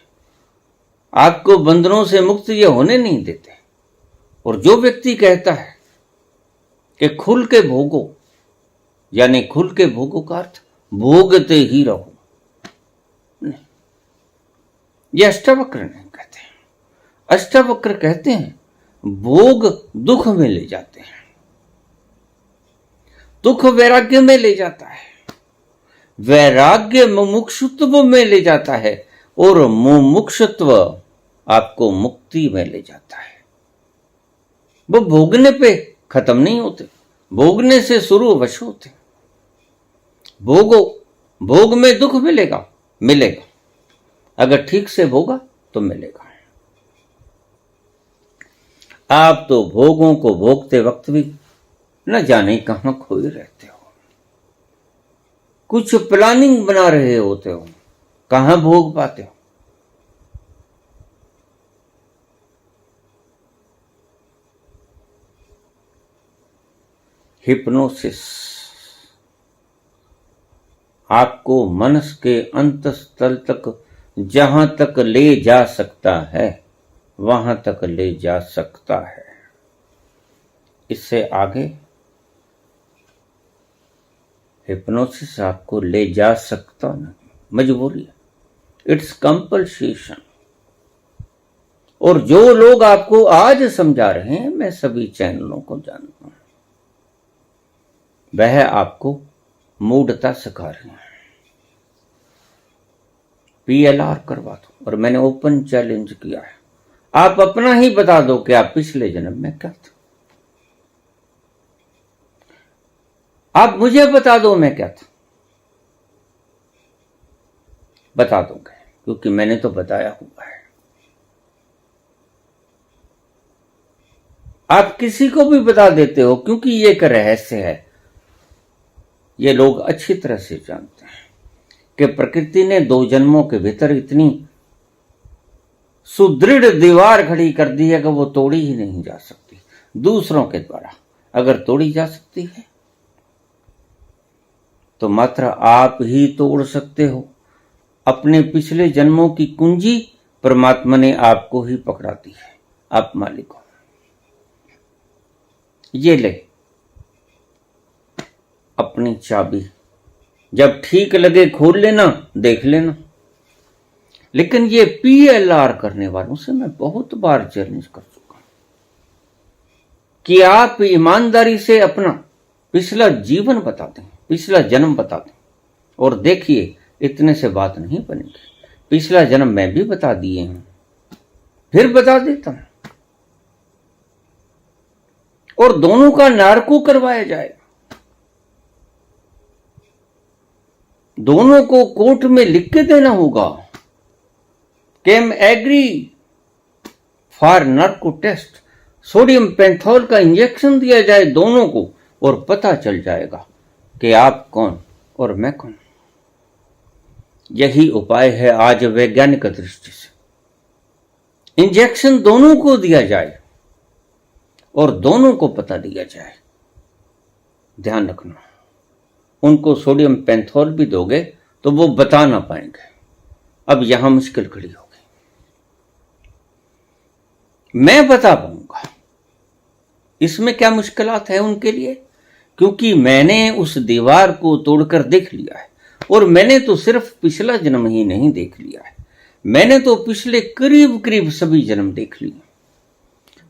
आपको बंधनों से मुक्त ये होने नहीं देते। और जो व्यक्ति कहता है कि खुल के भोगो, यानी खुल के भोगो का अर्थ भोगते ही रहो, नहीं, ये अष्टावक्र नहीं कहते। अष्टावक्र कहते हैं भोग दुख में ले जाते हैं, दुख वैराग्य में ले जाता है, वैराग्य मुमुक्षुत्व में ले जाता है और मुमुक्षुत्व आपको मुक्ति में ले जाता है। वो भोगने पे खत्म नहीं होते, भोगने से शुरू अवश्य होते। भोगो, भोग में दुख मिलेगा, मिलेगा, अगर ठीक से भोगा तो मिलेगा। आप तो भोगों को भोगते वक्त भी न जाने कहां खोए रहते हो। कुछ प्लानिंग बना रहे होते हो, कहां भोग पाते हो। हिप्नोसिस आपको मनस के अंतस्थल तक जहां तक ले जा सकता है वहां तक ले जा सकता है। इससे आगे हिप्नोसिस आपको ले जा सकता नहीं, मजबूरी है, इट्स कंपल्सेशन। और जो लोग आपको आज समझा रहे हैं, मैं सभी चैनलों को जानता हूं, वह आपको मूढ़ता सिखा रहे हैं। PLR करवा दो, और मैंने ओपन चैलेंज किया है, आप अपना ही बता दो कि आप पिछले जन्म में क्या थे। आप मुझे बता दो मैं क्या था, बता दोगे, क्योंकि मैंने तो बताया हुआ है। आप किसी को भी बता देते हो, क्योंकि ये एक रहस्य है। ये लोग अच्छी तरह से जानते हैं कि प्रकृति ने 2 जन्मों के भीतर इतनी सुदृढ़ दीवार खड़ी कर दी है कि वो तोड़ी ही नहीं जा सकती दूसरों के द्वारा। अगर तोड़ी जा सकती है तो मात्र आप ही तोड़ सकते हो। अपने पिछले जन्मों की कुंजी परमात्मा ने आपको ही पकड़ा दी है, आप मालिक हो। ये ले अपनी चाबी, जब ठीक लगे खोल लेना, देख लेना। लेकिन ये PLR करने वालों से मैं बहुत बार चैलेंज कर चुका हूं कि आप ईमानदारी से अपना पिछला जीवन बता दें, पिछला जन्म बता दें, और देखिए इतने से बात नहीं बनेगी। पिछला जन्म मैं भी बता दिए हूं, फिर बता देता हूं, और दोनों का नारको करवाया जाए। दोनों को कोर्ट में लिख के देना होगा कि am agree for narco test. Sodium pentothal का इंजेक्शन दिया जाए दोनों को, और पता चल जाएगा कि आप कौन और मैं कौन। यही उपाय है आज वैज्ञानिक दृष्टि से। इंजेक्शन दोनों को दिया जाए और दोनों को पता दिया जाए। ध्यान रखना, उनको सोडियम पेंथोल भी दोगे तो वो बता ना पाएंगे। अब यहां मुश्किल खड़ी होगी। मैं बता पाऊंगा, इसमें क्या मुश्किलात है उनके लिए, क्योंकि मैंने उस दीवार को तोड़कर देख लिया है। और मैंने तो सिर्फ पिछला जन्म ही नहीं देख लिया है, मैंने तो पिछले करीब करीब सभी जन्म देख लिए।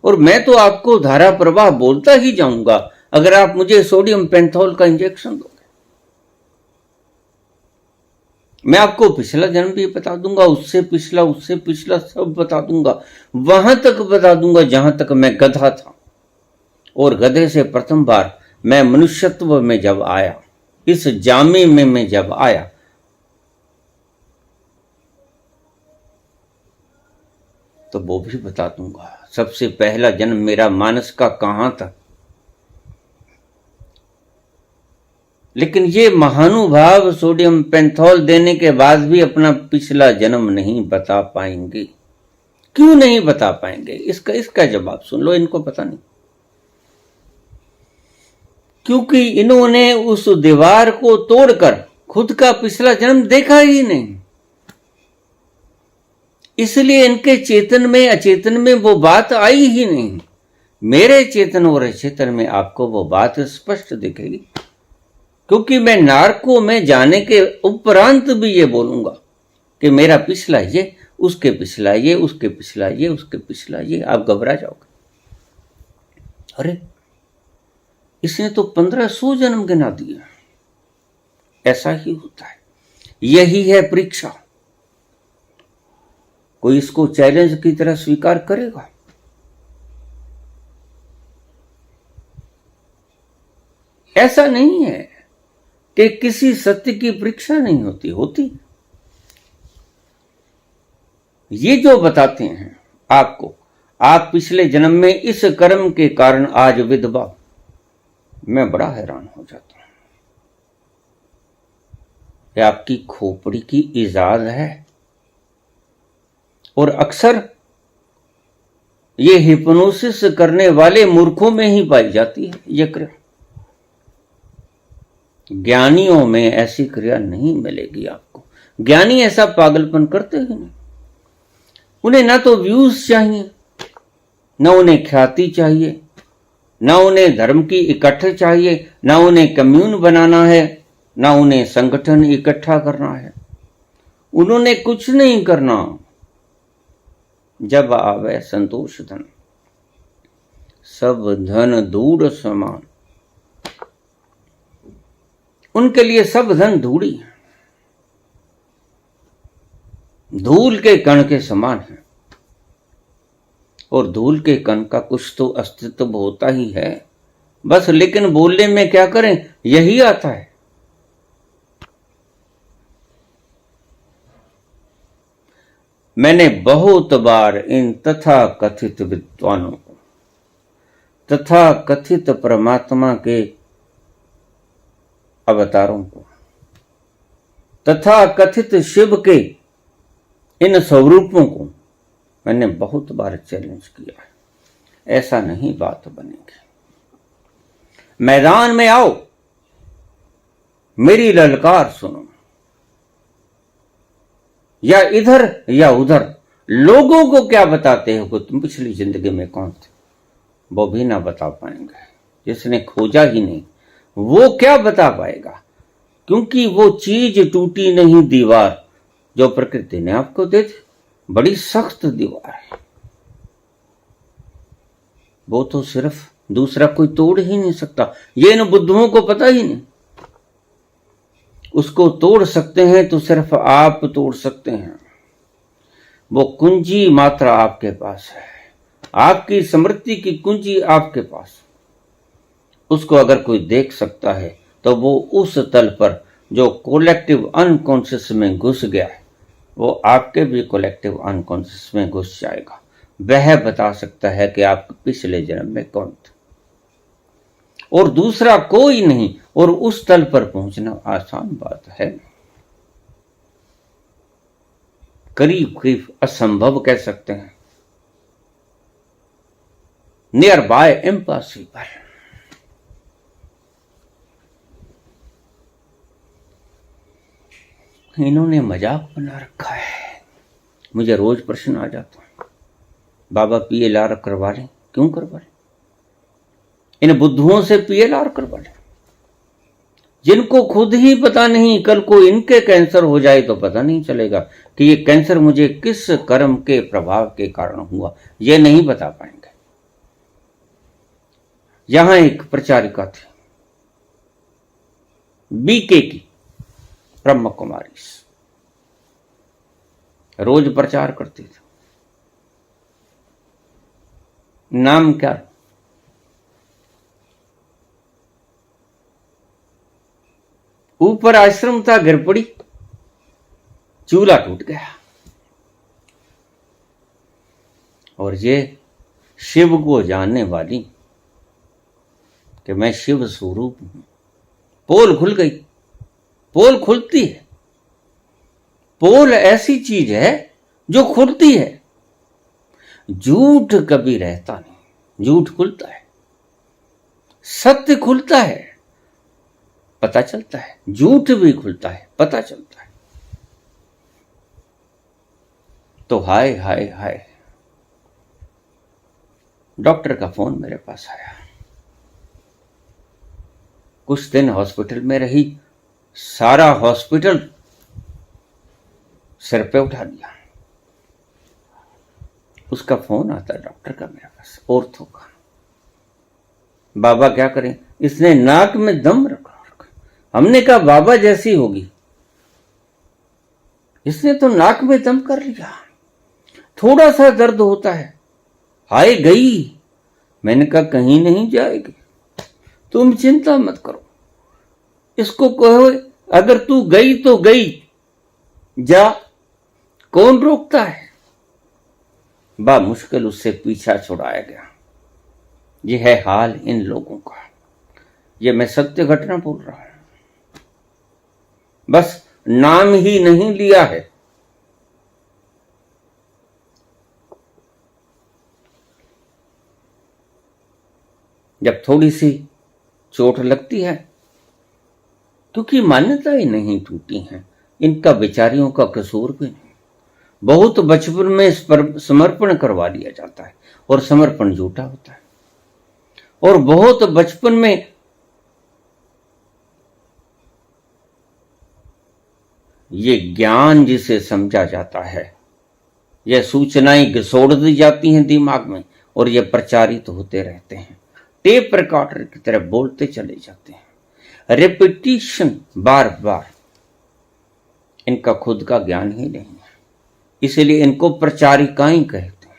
और मैं तो आपको धारा प्रवाह बोलता ही जाऊंगा अगर आप मुझे सोडियम पेंथोल का इंजेक्शन दोगे। मैं आपको पिछला जन्म भी बता दूंगा, उससे पिछला सब बता दूंगा, वहां तक बता दूंगा जहां तक मैं गधा था। और गधे से प्रथम बार मैं मनुष्यत्व में जब आया, इस जामे में मैं जब आया, तो वो भी बता दूंगा। सबसे पहला जन्म मेरा मानस का कहां था। लेकिन ये महानुभाव सोडियम पेंथोल देने के बाद भी अपना पिछला जन्म नहीं बता पाएंगे। क्यों नहीं बता पाएंगे? इसका जवाब सुन लो, इनको पता नहीं। क्योंकि इन्होंने उस दीवार को तोड़कर खुद का पिछला जन्म देखा ही नहीं। इसलिए इनके चेतन में अचेतन में वो बात आई ही नहीं। मेरे चेतन और अचेतन में आपको वो बात स्पष्ट दिखेगी, क्योंकि मैं नार्को में जाने के उपरांत भी ये बोलूंगा कि मेरा पिछला ये, उसके पिछला ये, उसके पिछला ये, उसके पिछला ये। आप घबरा जाओगे, अरे इसने तो 1500 जन्म गिना दिए। ऐसा ही होता है, यही है परीक्षा। कोई इसको चैलेंज की तरह स्वीकार करेगा? ऐसा नहीं है कि किसी सत्य की परीक्षा नहीं होती। ये जो बताते हैं आपको, आप पिछले जन्म में इस कर्म के कारण आज विधवा। मैं बड़ा हैरान हो जाता हूं। यह आपकी खोपड़ी की इजाज है और अक्सर ये हिप्नोसिस करने वाले मूर्खों में ही पाई जाती है ये क्रिया। ज्ञानियों में ऐसी क्रिया नहीं मिलेगी आपको। ज्ञानी ऐसा पागलपन करते ही नहीं। उन्हें ना तो व्यूज चाहिए, ना उन्हें ख्याति चाहिए, ना उन्हें धर्म की इकट्ठे चाहिए, ना उन्हें कम्यून बनाना है, ना उन्हें संगठन इकट्ठा करना है। उन्होंने कुछ नहीं करना। जब आवे संतोष धन, सब धन दूर समान। उनके लिए सब धन धूड़ी है, धूल के कण के समान है। और धूल के कण का कुछ तो अस्तित्व होता ही है बस, लेकिन बोलने में क्या करें, यही आता है। मैंने बहुत बार इन तथा कथित विद्वानों को, तथा कथित परमात्मा के अवतारों को, तथा कथित शिव के इन स्वरूपों को मैंने बहुत बार चैलेंज किया है। ऐसा नहीं बात बनेगी। मैदान में आओ, मेरी ललकार सुनो, या इधर या उधर। लोगों को क्या बताते हो कि तुम पिछली जिंदगी में कौन थे, वो भी ना बता पाएंगे। जिसने खोजा ही नहीं वो क्या बता पाएगा, क्योंकि वो चीज टूटी नहीं दीवार जो प्रकृति ने आपको दे दी। बड़ी सख्त दीवार है वो, तो सिर्फ दूसरा कोई तोड़ ही नहीं सकता। ये इन बुद्धुओं को पता ही नहीं। उसको तोड़ सकते हैं तो सिर्फ आप तोड़ सकते हैं। वो कुंजी मात्र आपके पास है, आपकी स्मृति की कुंजी आपके पास। उसको अगर कोई देख सकता है तो वो उस तल पर जो कलेक्टिव अनकॉन्शियस में घुस गया है, वो आपके भी कलेक्टिव अनकॉन्शियस में घुस जाएगा। वह बता सकता है कि आप पिछले जन्म में कौन थे, और दूसरा कोई नहीं। और उस तल पर पहुंचना आसान बात है, करीब करीब असंभव कह सकते हैं, नियर बाय इम्पॉसिबल। इन्होंने मजाक बना रखा है। मुझे रोज प्रश्न आ जाता है, बाबा पीएलआर करवा लें, क्यों करवा लें? इन बुद्धुओं से पीएलआर करवा लें, जिनको खुद ही पता नहीं कल को इनके कैंसर हो जाए तो पता नहीं चलेगा कि ये कैंसर मुझे किस कर्म के प्रभाव के कारण हुआ, ये नहीं बता पाएंगे। यहां एक प्रचारिका थी बीके की, ब्रह्म कुमारी, रोज प्रचार करती थी। नाम क्या? ऊपर आश्रम था, गिर पड़ी, चूल्हा टूट गया। और ये शिव को जानने वाली कि मैं शिव स्वरूप हूं, पोल खुल गई। पोल खुलती है। पोल ऐसी चीज है जो खुलती है। झूठ कभी रहता नहीं, झूठ खुलता है, सत्य खुलता है, पता चलता है। झूठ भी खुलता है, पता चलता है। तो हाय हाय हाय, डॉक्टर का फोन मेरे पास आया। कुछ दिन हॉस्पिटल में रही, सारा हॉस्पिटल सिर पे उठा लिया। उसका फोन आता है डॉक्टर का मेरे पास, ऑर्थो का। बाबा क्या करें, इसने नाक में दम रखा। हमने कहा बाबा जैसी होगी, इसने तो नाक में दम कर लिया। थोड़ा सा दर्द होता है, हाय गई। मैंने कहा कहीं नहीं जाएगी, तुम चिंता मत करो। इसको कहो अगर तू गई तो गई, जा, कौन रोकता है। बामुश्किल उससे पीछा छुड़ाया गया। यह है हाल इन लोगों का। यह मैं सत्य घटना बोल रहा हूं, बस नाम ही नहीं लिया है। जब थोड़ी सी चोट लगती है, क्योंकि मान्यताएं नहीं टूटी हैं, इनका बेचारियों का कसूर भी नहीं। बहुत बचपन में समर्पण करवा दिया जाता है और समर्पण झूठा होता है। और बहुत बचपन में ये ज्ञान जिसे समझा जाता है, यह सूचनाएं घसोड़ दी जाती हैं दिमाग में और ये प्रचारित होते रहते हैं। टेप रिकॉर्डर की तरह बोलते चले जाते हैं, रिपीटिशन बार बार। इनका खुद का ज्ञान ही नहीं है, इसलिए इनको प्रचारिकाएं कहते हैं।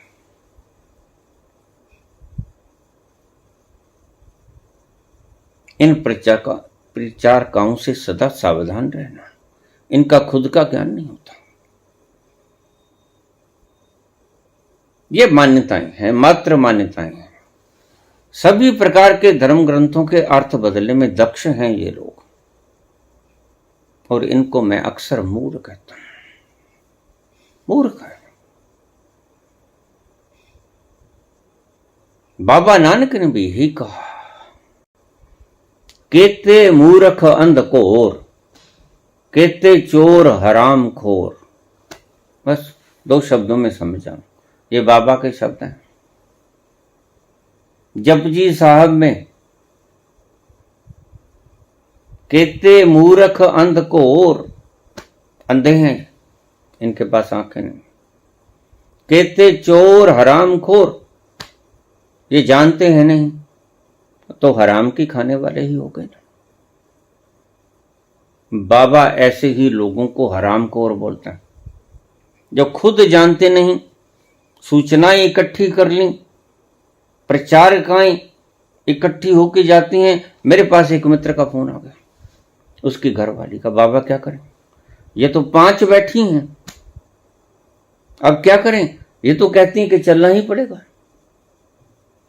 इन प्रचारकाओं से सदा सावधान रहना। इनका खुद का ज्ञान नहीं होता। ये मान्यताएं हैं, मात्र मान्यताएं हैं। सभी प्रकार के धर्म ग्रंथों के अर्थ बदलने में दक्ष हैं ये लोग, और इनको मैं अक्सर मूर्ख कहता हूं। मूर्ख है। बाबा नानक ने भी यही कहा, केते मूर्ख अंधकोर, केते चोर हराम खोर। बस 2 शब्दों में समझा, ये बाबा के शब्द हैं। जपजी साहब में केते मूर्ख अंधकोर, अंधे हैं, इनके पास आंखें नहीं। केते चोर हराम खोर, ये जानते हैं नहीं, तो हराम की खाने वाले ही हो गए ना। बाबा ऐसे ही लोगों को हरामखोर बोलते हैं, जो खुद जानते नहीं, सूचनाएं इकट्ठी कर ली, प्रचारकाएं इकट्ठी होके जाती हैं। मेरे पास एक मित्र का फोन आ गया, उसकी घरवाली का, बाबा क्या करें, ये तो 5 बैठी हैं, अब क्या करें, ये तो कहती हैं कि चलना ही पड़ेगा।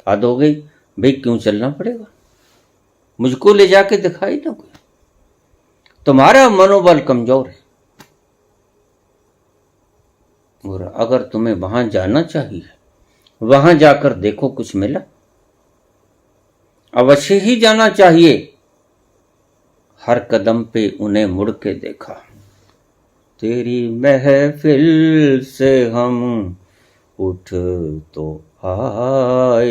हद हो गई भाई, क्यों चलना पड़ेगा, मुझको ले जाके दिखाई ना कोई, तुम्हारा मनोबल कमजोर है, और अगर तुम्हें वहां जाना चाहिए, वहां जाकर देखो कुछ मिला, अवश्य ही जाना चाहिए। हर कदम पे उन्हें मुड़ के देखा, तेरी महफिल से हम उठ तो आए,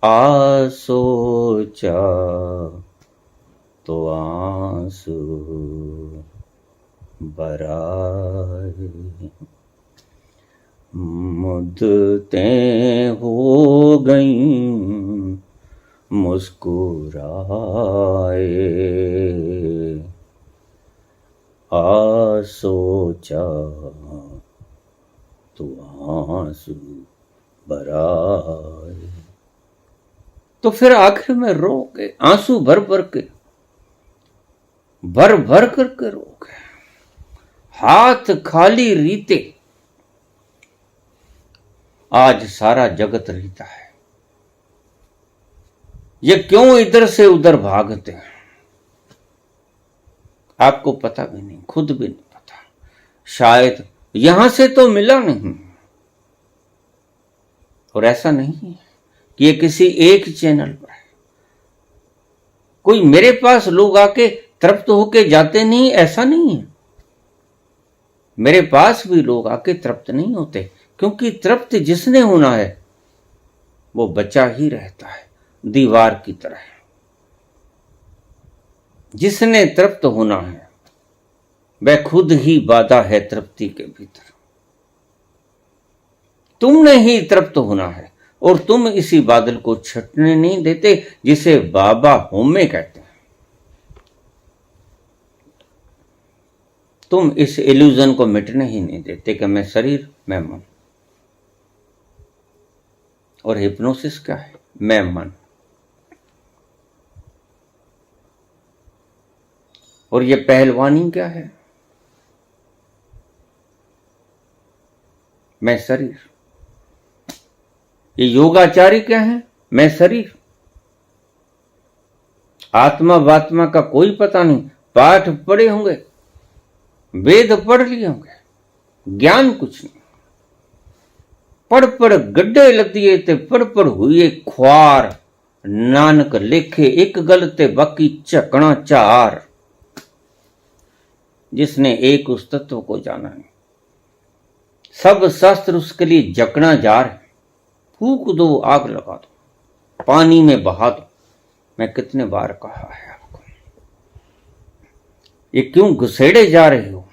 आ सोचा तो आंसू बराए, मुद्दतें हो गईं मुस्कुराए, आ सोचा तो आंसू बराए। तो फिर आखिर में रो के, आंसू भर भर के, भर भर करके रो गए, हाथ खाली रीते। आज सारा जगत रीता है, ये क्यों इधर से उधर भागते हैं, आपको पता भी नहीं, खुद भी नहीं पता। शायद यहां से तो मिला नहीं, और ऐसा नहीं है कि ये किसी एक चैनल पर है। कोई मेरे पास लोग आके तृप्त होके जाते नहीं, ऐसा नहीं है। मेरे पास भी लोग आके तृप्त नहीं होते, क्योंकि तृप्त जिसने होना है वो बचा ही रहता है, दीवार की तरह। जिसने तृप्त होना है वह खुद ही बाधा है तृप्ति के भीतर। तुमने ही तृप्त होना है, और तुम इसी बादल को छटने नहीं देते, जिसे बाबा होमे कहते हैं। तुम इस इल्यूजन को मिटने ही नहीं देते कि मैं शरीर, मैं मन। और हिप्नोसिस क्या है, मैं मन। और ये पहलवानी क्या है, मैं शरीर। ये योगाचारी क्या है? मैं शरीर। आत्मा वात्मा का कोई पता नहीं। पाठ पढ़े होंगे, वेद पढ़ लिए होंगे, ज्ञान कुछ नहीं। पढ़ पढ़ गड्ढे लदिए ते पढ़ पढ़ हुए ख्वार। नानक लेखे एक गलते बाकी झकना चार। जिसने एक उस तत्व को जाना नहीं, सब शास्त्र उसके लिए जकना जार है। फूक दो, आग लगा दो, पानी में बहा दो। मैं कितने बार कहा है आपको, ये क्यों घुसेड़े जा रहे हो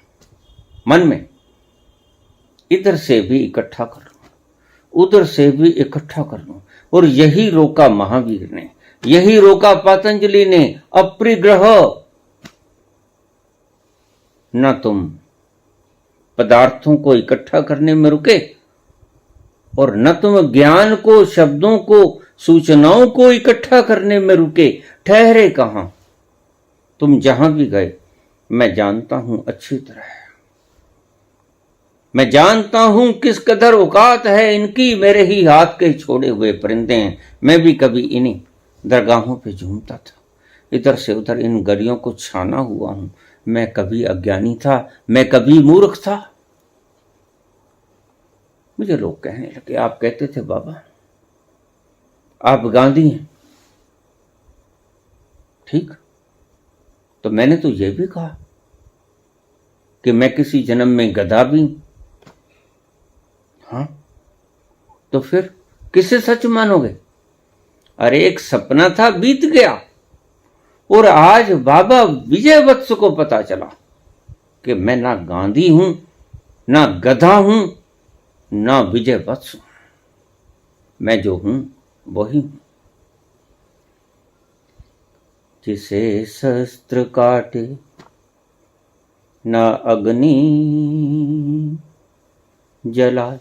मन में? इधर से भी इकट्ठा कर लो, उधर से भी इकट्ठा कर लो। और यही रोका महावीर ने, यही रोका पतंजलि ने। अपरिग्रह। न तुम पदार्थों को इकट्ठा करने में रुके और न तुम ज्ञान को, शब्दों को, सूचनाओं को इकट्ठा करने में रुके। ठहरे कहां? तुम जहां भी गए, मैं जानता हूं अच्छी तरह। मैं जानता हूं किस कदर औकात है इनकी। मेरे ही हाथ के छोड़े हुए परिंदे हैं। मैं भी कभी इन्हीं दरगाहों पे झूमता था, इधर से उधर इन गलियों को छाना हुआ हूं। मैं कभी अज्ञानी था, मैं कभी मूर्ख था। मुझे लोग कहने लगे, आप कहते थे बाबा आप गांधी हैं। ठीक, तो मैंने तो यह भी कहा कि मैं किसी जन्म में गधा भी हूं। हाँ, तो फिर किसे सच मानोगे? अरे एक सपना था, बीत गया। और आज बाबा विजय वत्स को पता चला कि मैं ना गांधी हूं, ना गधा हूं, ना विजय वत्स हूं। मैं जो हूं वही हूं। जिसे शस्त्र काटे ना अग्नि जलाए,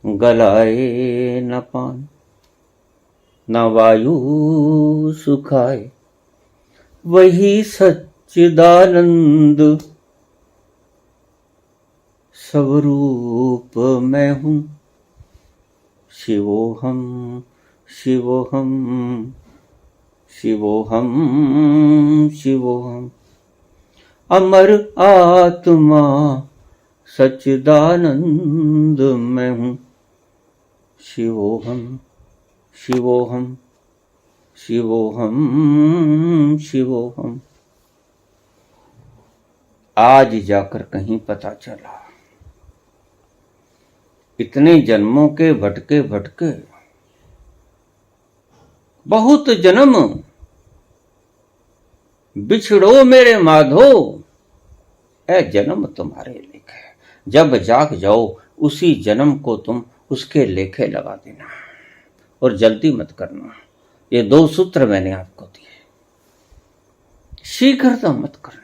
गलाए न पान, न वायु सुखाए, वही सच्चिदानंद स्वरूप मैं हूं। शिवोहम शिवोहम शिवोहम शिवोहम। अमर आत्मा सच्चिदानंद मैं हूं। शिवोहम शिवोहम शिवोहम शिवोहम। आज जाकर कहीं पता चला। इतने जन्मों के भटके भटके, बहुत जन्म बिछड़ो मेरे माधो, ऐ जन्म तुम्हारे लेखे। जब जाग जाओ उसी जन्म को तुम उसके लेखे लगा देना और जल्दी मत करना। ये 2 सूत्र मैंने आपको दिए, शीघ्रता मत करना।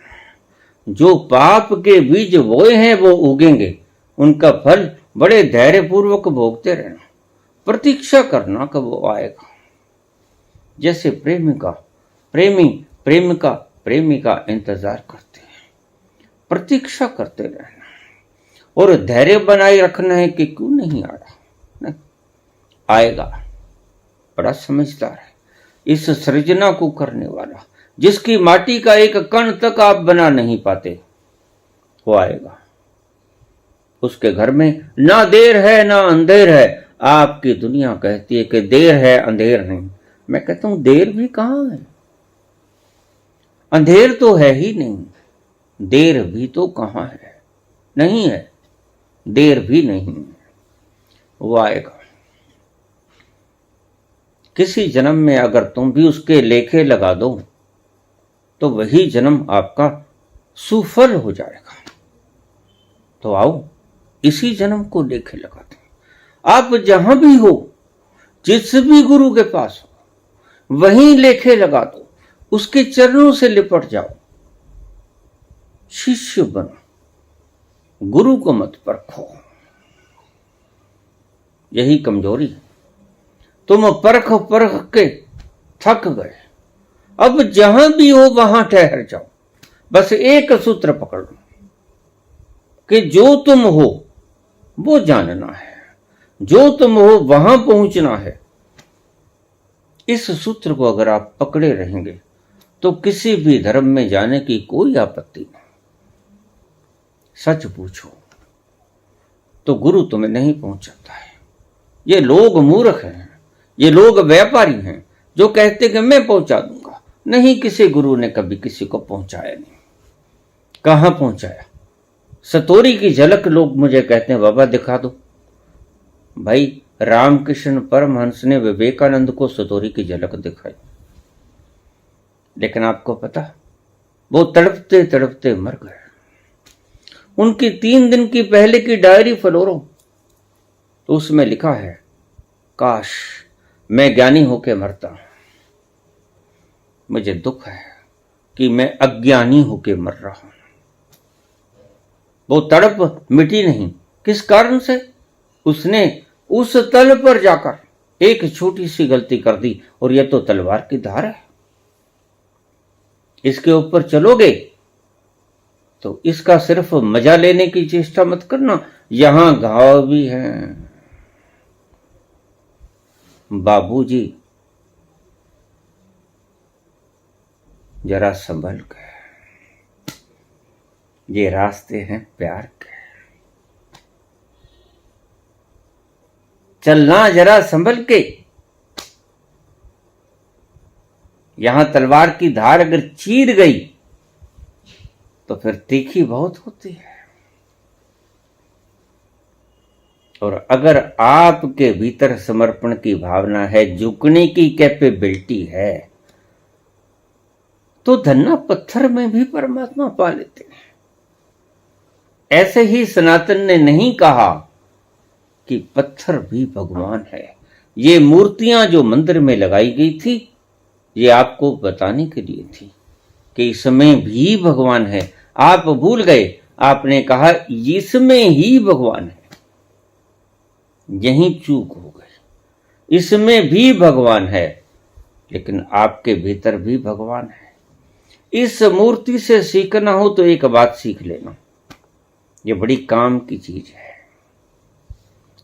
जो पाप के बीज बोए हैं वो उगेंगे, उनका फल बड़े धैर्य पूर्वक भोगते रहना। प्रतीक्षा करना कब वो आएगा। जैसे प्रेमिका प्रेमिका प्रेमिका इंतजार करते हैं, प्रतीक्षा करते रहना और धैर्य बनाए रखना है कि क्यों नहीं आ रहा। नहीं आएगा। बड़ा समझदार है इस सृजना को करने वाला, जिसकी माटी का एक कण तक आप बना नहीं पाते, वो आएगा। उसके घर में ना देर है ना अंधेर है। आपकी दुनिया कहती है कि देर है अंधेर नहीं। मैं कहता हूं देर भी कहां है, अंधेर तो है ही नहीं। देर भी तो कहां है, नहीं है, देर भी नहीं है। वो आएगा। किसी जन्म में अगर तुम भी उसके लेखे लगा दो तो वही जन्म आपका सुफल हो जाएगा। तो आओ इसी जन्म को लेखे लगाते हैं। आप जहां भी हो, जिस भी गुरु के पास हो, वहीं लेखे लगा दो, उसके चरणों से लिपट जाओ, शिष्य बनो, गुरु को मत परखो। यही कमजोरी है। तुम परख परख के थक गए, अब जहां भी हो वहां ठहर जाओ। बस एक सूत्र पकड़ लो कि जो तुम हो वो जानना है, जो तुम हो वहां पहुंचना है। इस सूत्र को अगर आप पकड़े रहेंगे तो किसी भी धर्म में जाने की कोई आपत्ति नहीं। सच पूछो तो गुरु तुम्हें नहीं पहुंचाता है। ये लोग मूर्ख हैं, ये लोग व्यापारी हैं जो कहते कि मैं पहुंचा दूंगा। नहीं, किसी गुरु ने कभी किसी को पहुंचाया नहीं। कहां पहुंचाया? सतोरी की झलक लोग मुझे कहते हैं बाबा दिखा दो। भाई, रामकृष्ण परमहंस ने विवेकानंद को सतोरी की झलक दिखाई, लेकिन आपको पता, वो तड़पते तड़पते मर गए। उनकी 3 दिन की पहले की डायरी फलोरो, तो उसमें लिखा है, काश मैं ज्ञानी होके मरता। मुझे दुख है कि मैं अज्ञानी होके मर रहा हूं। वो तड़प मिटी नहीं। किस कारण से? उसने उस तल पर जाकर एक छोटी सी गलती कर दी, और यह तो तलवार की धार है। इसके ऊपर चलोगे तो इसका सिर्फ मजा लेने की चेष्टा मत करना, यहां घाव भी हैं। बाबूजी, जरा संभल के, ये रास्ते हैं प्यार के। चलना जरा संभल के। यहां तलवार की धार अगर चीर गई तो फिर तीखी बहुत होती है। और अगर आपके भीतर समर्पण की भावना है, झुकने की कैपेबिलिटी है, तो धन्ना पत्थर में भी परमात्मा पा लेते हैं। ऐसे ही सनातन ने नहीं कहा कि पत्थर भी भगवान है। ये मूर्तियां जो मंदिर में लगाई गई थी, ये आपको बताने के लिए थी कि इसमें भी भगवान है। आप भूल गए, आपने कहा इसमें ही भगवान है। यही चूक हो गई। इसमें भी भगवान है, लेकिन आपके भीतर भी भगवान है। इस मूर्ति से सीखना हो तो एक बात सीख लेना, ये बड़ी काम की चीज है।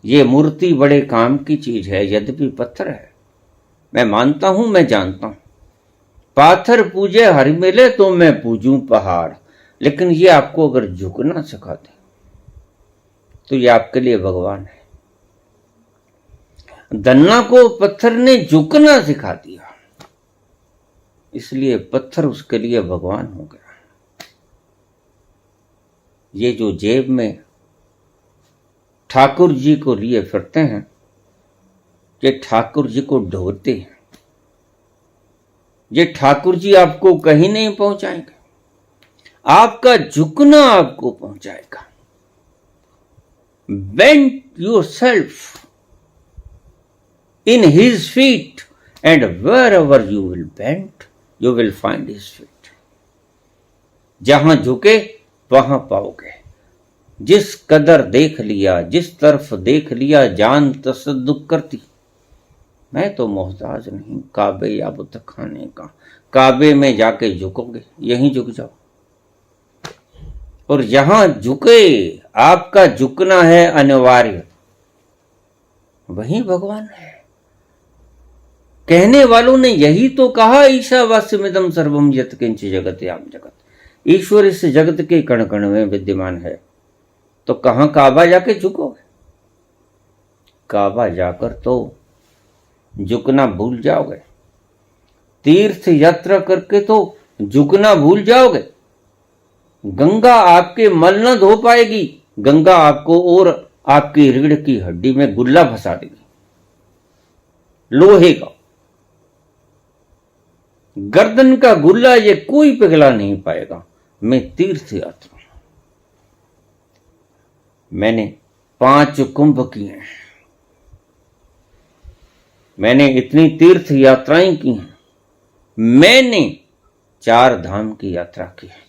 ये मूर्ति बड़े काम की चीज है, यद्यपि पत्थर है। मैं मानता हूं, मैं जानता हूं। पाथर पूजे हरि मिले तो मैं पूजूं पहाड़, लेकिन ये आपको अगर झुकना सिखा दे तो ये आपके लिए भगवान है। धन्ना को पत्थर ने झुकना सिखा दिया, इसलिए पत्थर उसके लिए भगवान हो गया। ये जो जेब में ठाकुर जी को लिए फिरते हैं, ये ठाकुर जी को ढोते हैं। ये ठाकुर जी आपको कहीं नहीं पहुंचाएंगे, आपका झुकना आपको पहुंचाएगा। Bend yourself in his feet, and wherever you will bend, you will find his feet. जहां झुके वहां पाओगे। जिस कदर देख लिया, जिस तरफ देख लिया, जान तसद्दुक करती। मैं तो मोहताज नहीं काबे या बुत खाने का। काबे में जाके झुकोगे, यहीं झुक जाओ। और जहां झुके, आपका झुकना है अनिवार्य, वही भगवान है। कहने वालों ने यही तो कहा, ईशावास्यमिदं सर्वम यत् किंच जगत्याम जगत। ईश्वर इस जगत के कण कण में विद्यमान है। तो कहां काबा जाके झुकोगे? काबा जाकर तो झुकना भूल जाओगे। तीर्थ यात्रा करके तो झुकना भूल जाओगे। गंगा आपके मल न धो पाएगी, गंगा आपको और आपकी रीढ़ की हड्डी में गुल्ला फंसा देगी, लोहे का। गर्दन का गुल्ला ये कोई पिघला नहीं पाएगा। मैं तीर्थ यात्रा, मैंने 5 कुंभ किए हैं, मैंने इतनी तीर्थ यात्राएं की हैं, मैंने 4 धाम की यात्रा की है।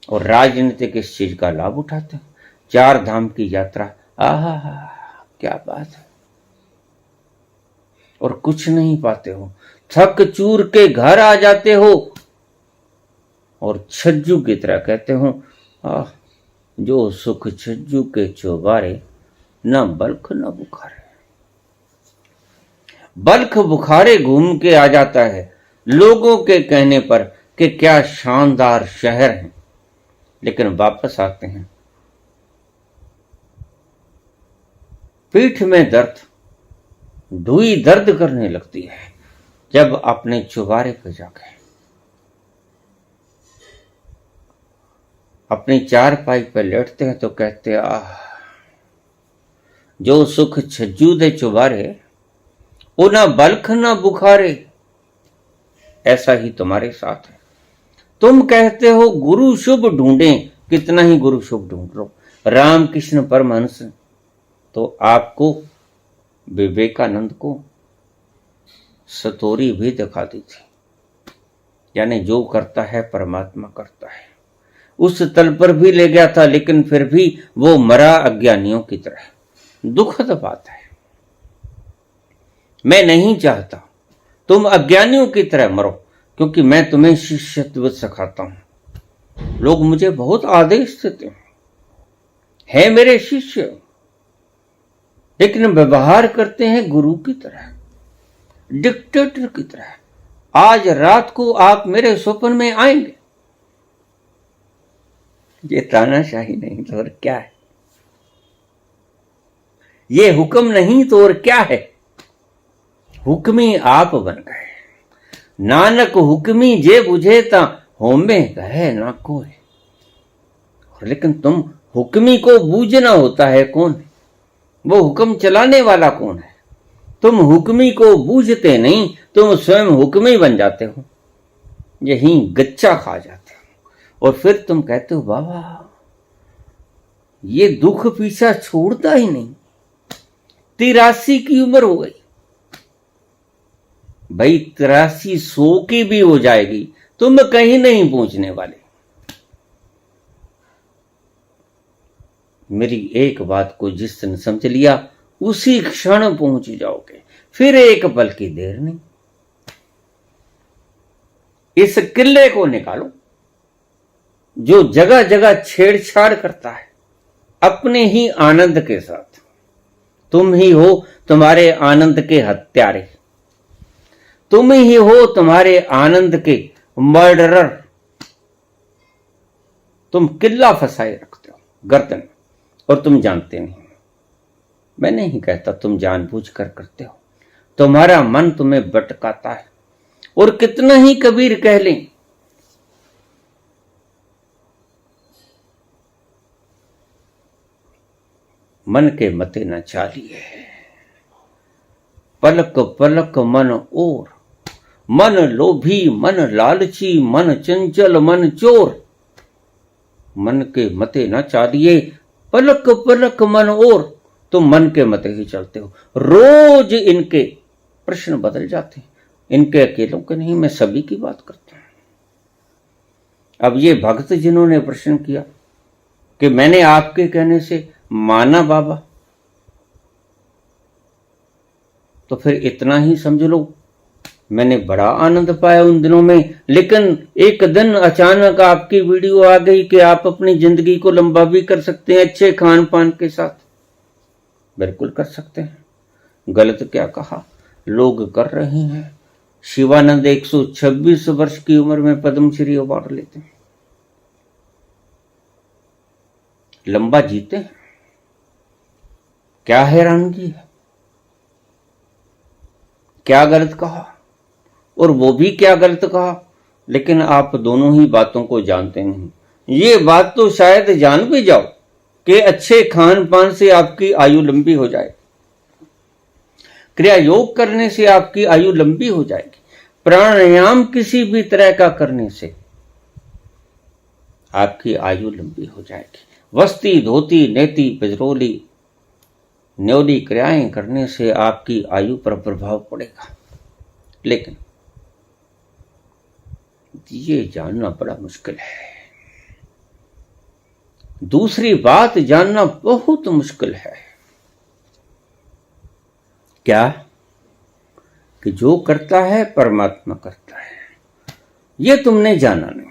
और राजनीतिक इस चीज का लाभ उठाते हैं। 4 धाम की यात्रा, आहा क्या बात है। और कुछ नहीं पाते हो, थक चूर के घर आ जाते हो और छज्जू की तरह कहते हो, जो सुख छज्जू के चौबारे, न बल्ख न बुखारे। बल्ख बुखारे घूम के आ जाता है लोगों के कहने पर कि क्या शानदार शहर है, लेकिन वापस आते हैं पीठ में दर्द, ढूई दर्द करने लगती है जब अपने चुबारे पर जाके अपनी चारपाई पर लेटते हैं तो कहते हैं आह, जो सुख छज्जू दे चुबारे, वो ना बल्ख ना बुखारे। ऐसा ही तुम्हारे साथ है। तुम कहते हो गुरु शुभ ढूंढें, कितना ही गुरु शुभ ढूंढ लो। रामकृष्ण परमहंस तो आपको विवेकानंद को सतोरी भी दिखा दी थी, यानी जो करता है परमात्मा करता है। उस तल पर भी ले गया था, लेकिन फिर भी वो मरा अज्ञानियों की तरह। दुखद बात है। मैं नहीं चाहता तुम अज्ञानियों की तरह मरो, क्योंकि मैं तुम्हें शिष्यत्व सिखाता हूं। लोग मुझे बहुत आदेश देते हैं मेरे शिष्य, लेकिन व्यवहार करते हैं गुरु की तरह, डिक्टेटर की तरह। आज रात को आप मेरे स्वप्न में आएंगे। ये तानाशाही नहीं तो और क्या है? ये हुक्म नहीं तो और क्या है? हुक्मी आप बन गए। नानक हुक्मी जे बुझे ता होमे कहे ना कोई। लेकिन तुम हुक्मी को बूझना होता है कौन? वो हुक्म चलाने वाला कौन है? तुम हुक्मी को बूझते नहीं, तुम स्वयं हुक्मी बन जाते हो, यही गच्चा खा जाते हो। और फिर तुम कहते हो बाबा ये दुख पीछा छोड़ता ही नहीं, 83 की उम्र हो गई। भाई 83 100 की भी हो जाएगी, तुम कहीं नहीं पहुंचने वाले। मेरी एक बात को जिस दिन समझ लिया उसी क्षण पहुंच जाओगे, फिर एक पल की देर नहीं। इस किले को निकालो जो जगह जगह छेड़छाड़ करता है अपने ही आनंद के साथ। तुम ही हो तुम्हारे आनंद के हत्यारे, तुम ही हो तुम्हारे आनंद के मर्डरर। तुम किला फंसाए रखते हो गर्दन, और तुम जानते नहीं। मैं नहीं कहता तुम जानबूझकर करते हो, तुम्हारा मन तुम्हें भटकाता है। और कितना ही कबीर कह लें, मन के मते न चालिए, पलक पलक मन और। मन लोभी, मन लालची, मन चंचल, मन चोर। मन के मते न चालिए, पलक पलक मन और। तुम मन के मते ही चलते हो। रोज इनके प्रश्न बदल जाते हैं, इनके अकेलों के नहीं, मैं सभी की बात करता हूं। अब ये भक्त जिन्होंने प्रश्न किया कि मैंने आपके कहने से माना बाबा, तो फिर इतना ही समझ लो मैंने बड़ा आनंद पाया उन दिनों में। लेकिन एक दिन अचानक आपकी वीडियो आ गई कि आप अपनी जिंदगी को लंबा भी कर सकते हैं अच्छे खान पान के साथ। बिल्कुल कर सकते हैं, गलत क्या कहा, लोग कर रहे हैं। शिवानंद 126 वर्ष की उम्र में पद्मश्री अवार्ड लेते हैं, लंबा जीते हैं। क्या हैरानगी है, क्या गलत कहा, और वो भी क्या गलत कहा। लेकिन आप दोनों ही बातों को जानते नहीं। ये बात तो शायद जान भी जाओ कि अच्छे खान पान से आपकी आयु लंबी हो जाए, क्रिया योग करने से आपकी आयु लंबी हो जाएगी, प्राणायाम किसी भी तरह का करने से आपकी आयु लंबी हो जाएगी, वस्ती धोती नेति बिजरोली न्योली क्रियाएं करने से आपकी आयु पर प्रभाव पड़ेगा। लेकिन ये जानना बड़ा मुश्किल है। दूसरी बात जानना बहुत मुश्किल है, क्या कि जो करता है परमात्मा करता है। ये तुमने जाना नहीं।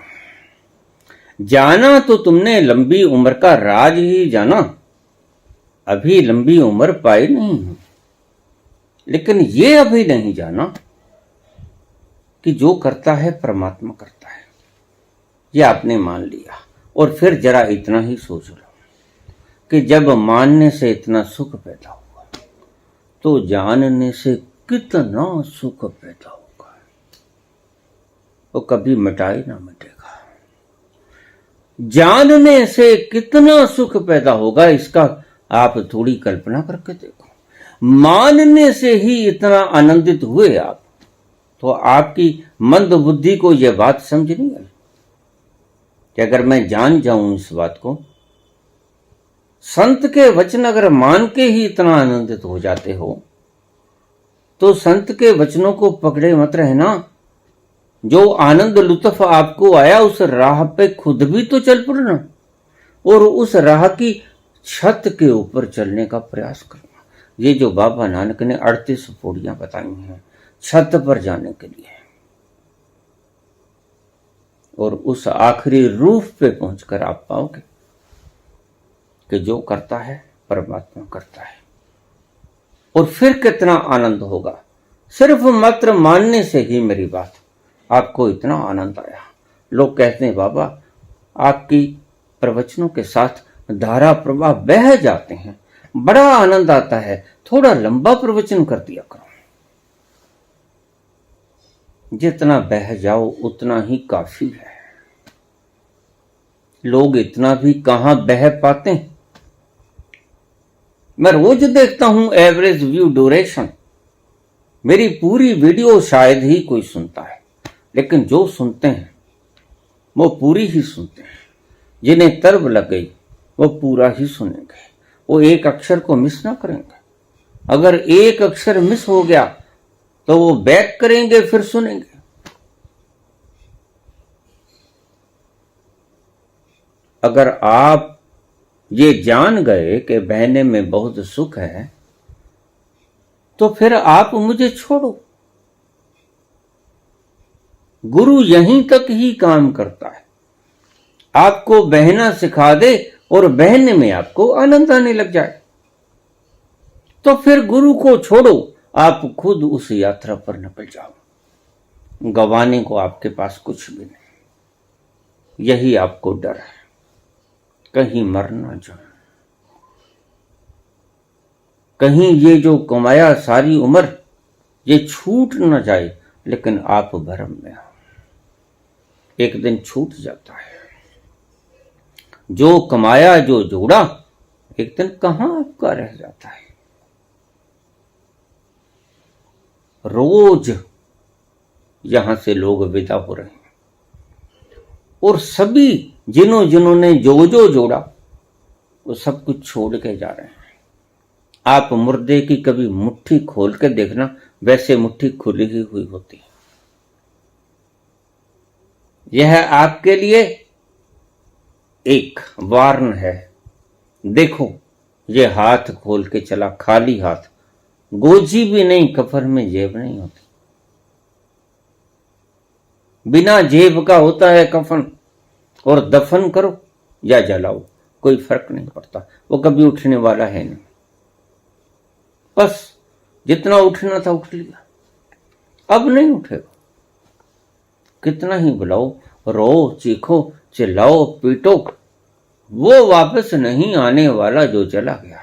जाना तो तुमने लंबी उम्र का राज ही जाना अभी लंबी उम्र पाई नहीं हूं, लेकिन ये अभी नहीं जाना कि जो करता है परमात्मा करता है। ये आपने मान लिया। और फिर जरा इतना ही सोच लो कि जब मानने से इतना सुख पैदा हुआ तो जानने से कितना सुख पैदा होगा, वो कभी मिटाई ना मिटेगा। जानने से कितना सुख पैदा होगा इसका आप थोड़ी कल्पना करके देखो। मानने से ही इतना आनंदित हुए आप, तो आपकी मंद बुद्धि को यह बात समझ नहीं आई कि अगर मैं जान जाऊं इस बात को, संत के वचन अगर मान के ही इतना आनंदित हो जाते हो, तो संत के वचनों को पकड़े मत रहना। जो आनंद लुत्फ आपको आया उस राह पे खुद भी तो चल पड़ना और उस राह की छत के ऊपर चलने का प्रयास करना। ये जो बाबा नानक ने 38 पौड़ियां बताई हैं छत पर जाने के लिए, और उस आखिरी रूफ पे पहुंचकर आप पाओगे कि जो करता है परमात्मा करता है। और फिर कितना आनंद होगा। सिर्फ मात्र मानने से ही मेरी बात आपको इतना आनंद आया। लोग कहते हैं बाबा आपकी प्रवचनों के साथ धारा प्रवाह बह जाते हैं, बड़ा आनंद आता है, थोड़ा लंबा प्रवचन कर दिया करो। जितना बह जाओ उतना ही काफी है। लोग इतना भी कहां बह पाते हैं। मैं रोज देखता हूं एवरेज व्यू ड्यूरेशन, मेरी पूरी वीडियो शायद ही कोई सुनता है, लेकिन जो सुनते हैं वो पूरी ही सुनते हैं। जिन्हें तरब लग गई वो पूरा ही सुनेंगे, वो एक अक्षर को मिस ना करेंगे। अगर एक अक्षर मिस हो गया तो वो बैक करेंगे फिर सुनेंगे। अगर आप ये जान गए कि बहने में बहुत सुख है तो फिर आप मुझे छोड़ो। गुरु यहीं तक ही काम करता है, आपको बहना सिखा दे और बहने में आपको आनंद आने लग जाए तो फिर गुरु को छोड़ो, आप खुद उस यात्रा पर निकल जाओ। गंवाने को आपके पास कुछ भी नहीं। यही आपको डर है, कहीं मर ना जाए, कहीं ये जो कमाया सारी उम्र ये छूट ना जाए। लेकिन आप भरम में हो, एक दिन छूट जाता है। जो कमाया जो जोड़ा एक दिन कहां आपका रह जाता है। रोज यहां से लोग विदा हो रहे हैं और सभी जिन्होंने जो जोड़ा वो सब कुछ छोड़ के जा रहे हैं। आप मुर्दे की कभी मुट्ठी खोल के देखना, वैसे मुट्ठी खुली ही हुई होती है। यह आपके लिए एक वार्न है। देखो ये हाथ खोल के चला, खाली हाथ, गोजी भी नहीं, कफन में जेब नहीं होती। बिना जेब का होता है कफन, और दफन करो या जलाओ कोई फर्क नहीं पड़ता, वो कभी उठने वाला है नहीं। बस जितना उठना था उठ लिया, अब नहीं उठेगा। कितना ही बुलाओ, रो, चीखो, चिल्लाओ, पीटो, वो वापस नहीं आने वाला जो चला गया।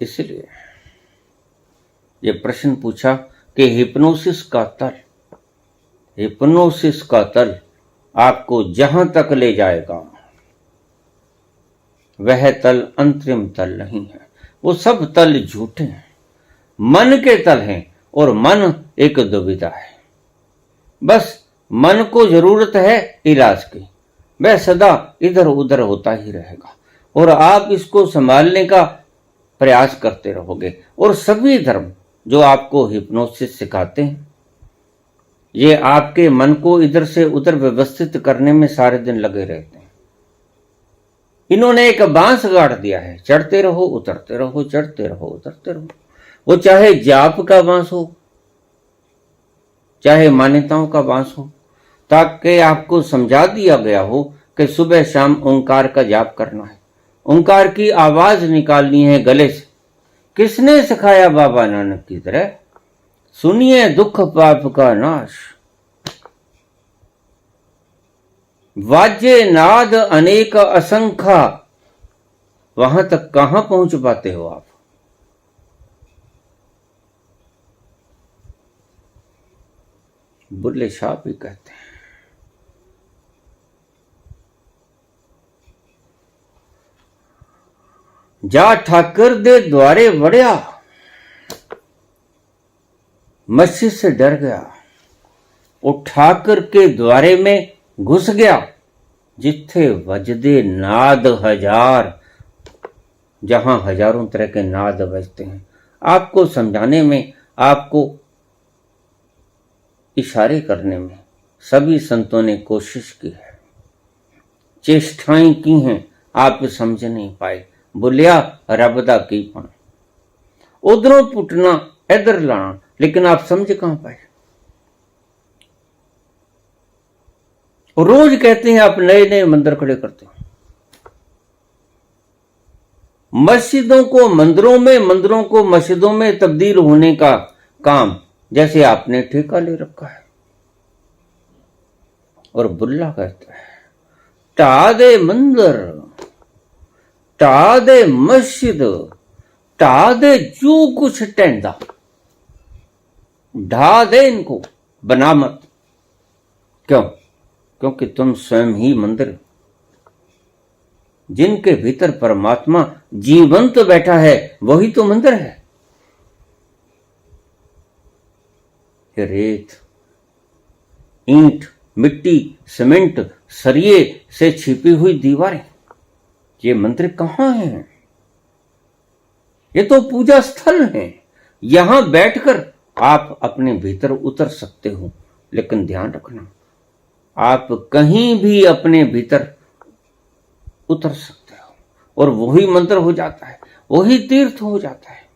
इसलिए ये प्रश्न पूछा कि हिप्नोसिस का तल आपको जहां तक ले जाएगा वह तल अंतरिम तल नहीं है। वो सब तल झूठे हैं, मन के तल हैं, और मन एक दुविधा है। बस मन को जरूरत है इलाज की, वह सदा इधर उधर होता ही रहेगा और आप इसको संभालने का प्रयास करते रहोगे। और सभी धर्म जो आपको हिप्नोसिस सिखाते हैं ये आपके मन को इधर से उधर व्यवस्थित करने में सारे दिन लगे रहते हैं। इन्होंने एक बांस गाड़ दिया है, चढ़ते रहो उतरते रहो, चढ़ते रहो उतरते रहो। वो चाहे जाप का बांस हो चाहे मान्यताओं का बांस हो, ताकि आपको समझा दिया गया हो कि सुबह शाम ओंकार का जाप करना है, ओंकार की आवाज निकालनी है गले से। किसने सिखाया बाबा नानक की तरह? सुनिए दुख पाप का नाश, वाज्य नाद अनेक असंख्य। वहां तक कहां पहुंच पाते हो आप? बुल्ले शाह भी कहते हैं, जा ठाकर दे द्वारे वड़िया, मस्जिद से डर गया, वो ठाकर के द्वारे में घुस गया, जिथे वजदे नाद हजार, जहां हजारों तरह के नाद बजते हैं। आपको समझाने में, आपको इशारे करने में सभी संतों ने कोशिश की है, चेष्टाएं की हैं, आप समझ नहीं पाए। बोलिया रब दा की पन, उधरों पुटना इधर लाना, लेकिन आप समझ कहां पाए। रोज कहते हैं आप नए नए मंदिर खड़े करते हो, मस्जिदों को मंदिरों में, मंदिरों को मस्जिदों में तब्दील होने का काम जैसे आपने ठेका ले रखा है। और बुल्ला कहता है, टा दे मंदिर, टा दे मस्जिद, टा दे जो कुछ टेंदा, ढा दे इनको, बना मत। क्यों? क्योंकि तुम स्वयं ही मंदिर, जिनके भीतर परमात्मा जीवंत बैठा है वही तो मंदिर है। रेत, ईंट, मिट्टी, सीमेंट, सरिये से छिपी हुई दीवारें, ये मंदिर कहां है? ये तो पूजा स्थल है। यहां बैठकर आप अपने भीतर उतर सकते हो, लेकिन ध्यान रखना, आप कहीं भी अपने भीतर उतर सकते हो और वही मंदिर हो जाता है, वही तीर्थ हो जाता है।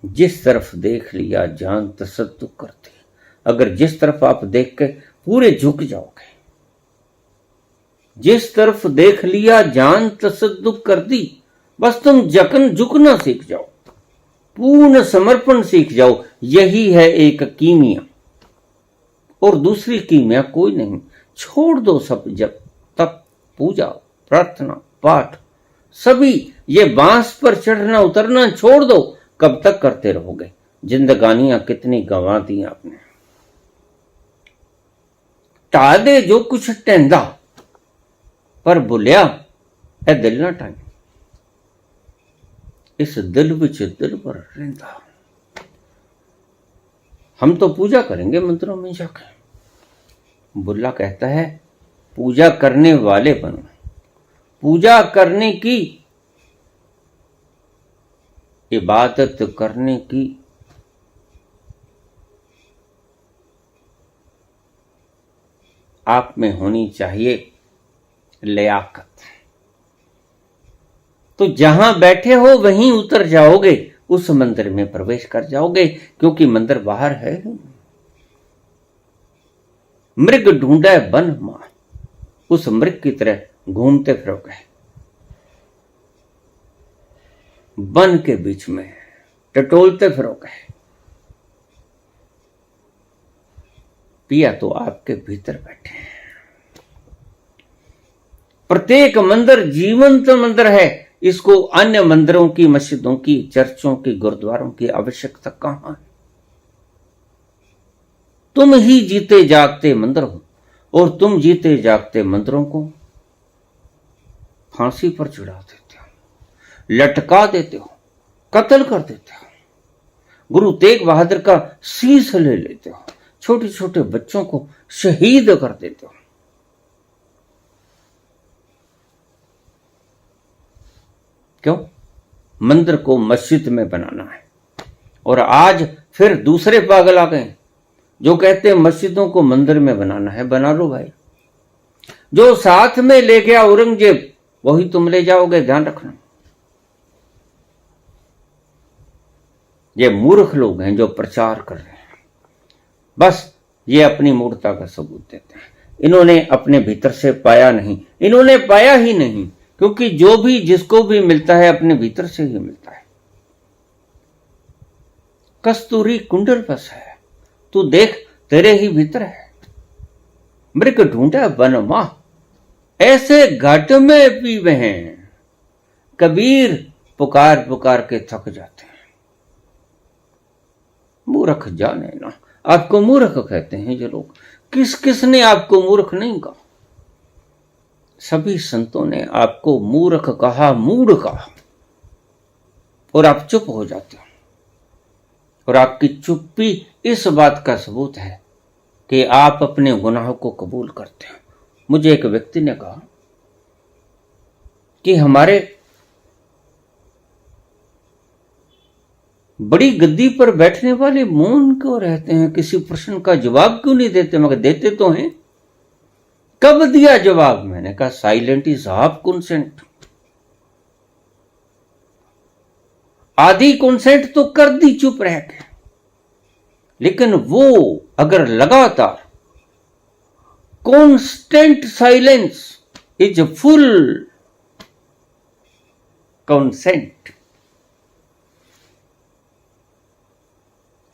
जिस तरफ देख लिया जान तसद्दुक करती। अगर जिस तरफ आप देख के पूरे झुक जाओगे, जिस तरफ देख लिया जान तसद्दुक कर दी, बस तुम झुकना सीख जाओ, पूर्ण समर्पण सीख जाओ। यही है एक कीमिया, और दूसरी कीमिया कोई नहीं। छोड़ दो सब, जब तप, पूजा, प्रार्थना, पाठ, सभी ये बांस पर चढ़ना उतरना छोड़ दो। कब तक करते रहोगे? जिंदगानियां कितनी गंवा दी आपने। टा दे जो कुछ टेंदा, पर बुलिया ए दिल ना टाई, इस दिल विच दिल पर रहंदा। हम तो पूजा करेंगे मंदिरों में जाकर। बुल्ला कहता है, पूजा करने वाले बनो, पूजा करने की, इबादत करने की आप में होनी चाहिए लियाकत। तो जहां बैठे हो वहीं उतर जाओगे, उस मंदिर में प्रवेश कर जाओगे, क्योंकि मंदिर बाहर है। मृग ढूंढे बन मां, उस मृग की तरह घूमते फिरोगे वन के बीच में, टटोलते फिरोगे। पिया तो आपके भीतर बैठे हैं। प्रत्येक मंदिर जीवंत मंदिर है। इसको अन्य मंदिरों की, मस्जिदों की, चर्चों की, गुरुद्वारों की आवश्यकता कहां है? तुम ही जीते जागते मंदिर हो, और तुम जीते जागते मंदिरों को फांसी पर चढ़ा देते हो, लटका देते हो, कत्ल कर देते हो, गुरु तेग बहादुर का शीश ले लेते हो, छोटे छोटे बच्चों को शहीद कर देते हो। क्यों? मंदिर को मस्जिद में बनाना है। और आज फिर दूसरे पागल आ गए जो कहते हैं मस्जिदों को मंदिर में बनाना है। बना लो भाई, जो साथ में ले गया औरंगजेब वही तुम ले जाओगे, ध्यान रखना। ये मूर्ख लोग हैं जो प्रचार कर रहे हैं, बस ये अपनी मूर्खता का सबूत देते हैं। इन्होंने अपने भीतर से पाया नहीं, इन्होंने पाया ही नहीं, क्योंकि जो भी जिसको भी मिलता है अपने भीतर से ही मिलता है। कस्तूरी कुंडल बस है, तू देख तेरे ही भीतर है। मृग ढूंढा वन माह, ऐसे घाट में पीवे हैं। कबीर पुकार पुकार के थक जाते हैं। मूर्ख जाने ना, आपको मूर्ख कहते हैं ये लोग। किस किसने आपको मूर्ख नहीं कहा? सभी संतों ने आपको मूर्ख कहा, मूढ़ कहा, और आप चुप हो जाते हो। और आपकी चुप्पी इस बात का सबूत है कि आप अपने गुनाहों को कबूल करते हो। मुझे एक व्यक्ति ने कहा कि हमारे बड़ी गद्दी पर बैठने वाले मौन क्यों रहते हैं, किसी प्रश्न का जवाब क्यों नहीं देते? मगर देते तो हैं। कब दिया जवाब? मैंने कहा साइलेंट इज हाफ कंसेंट। आधी कंसेंट तो कर दी चुप रह के, लेकिन वो अगर लगातार constant silence is full consent,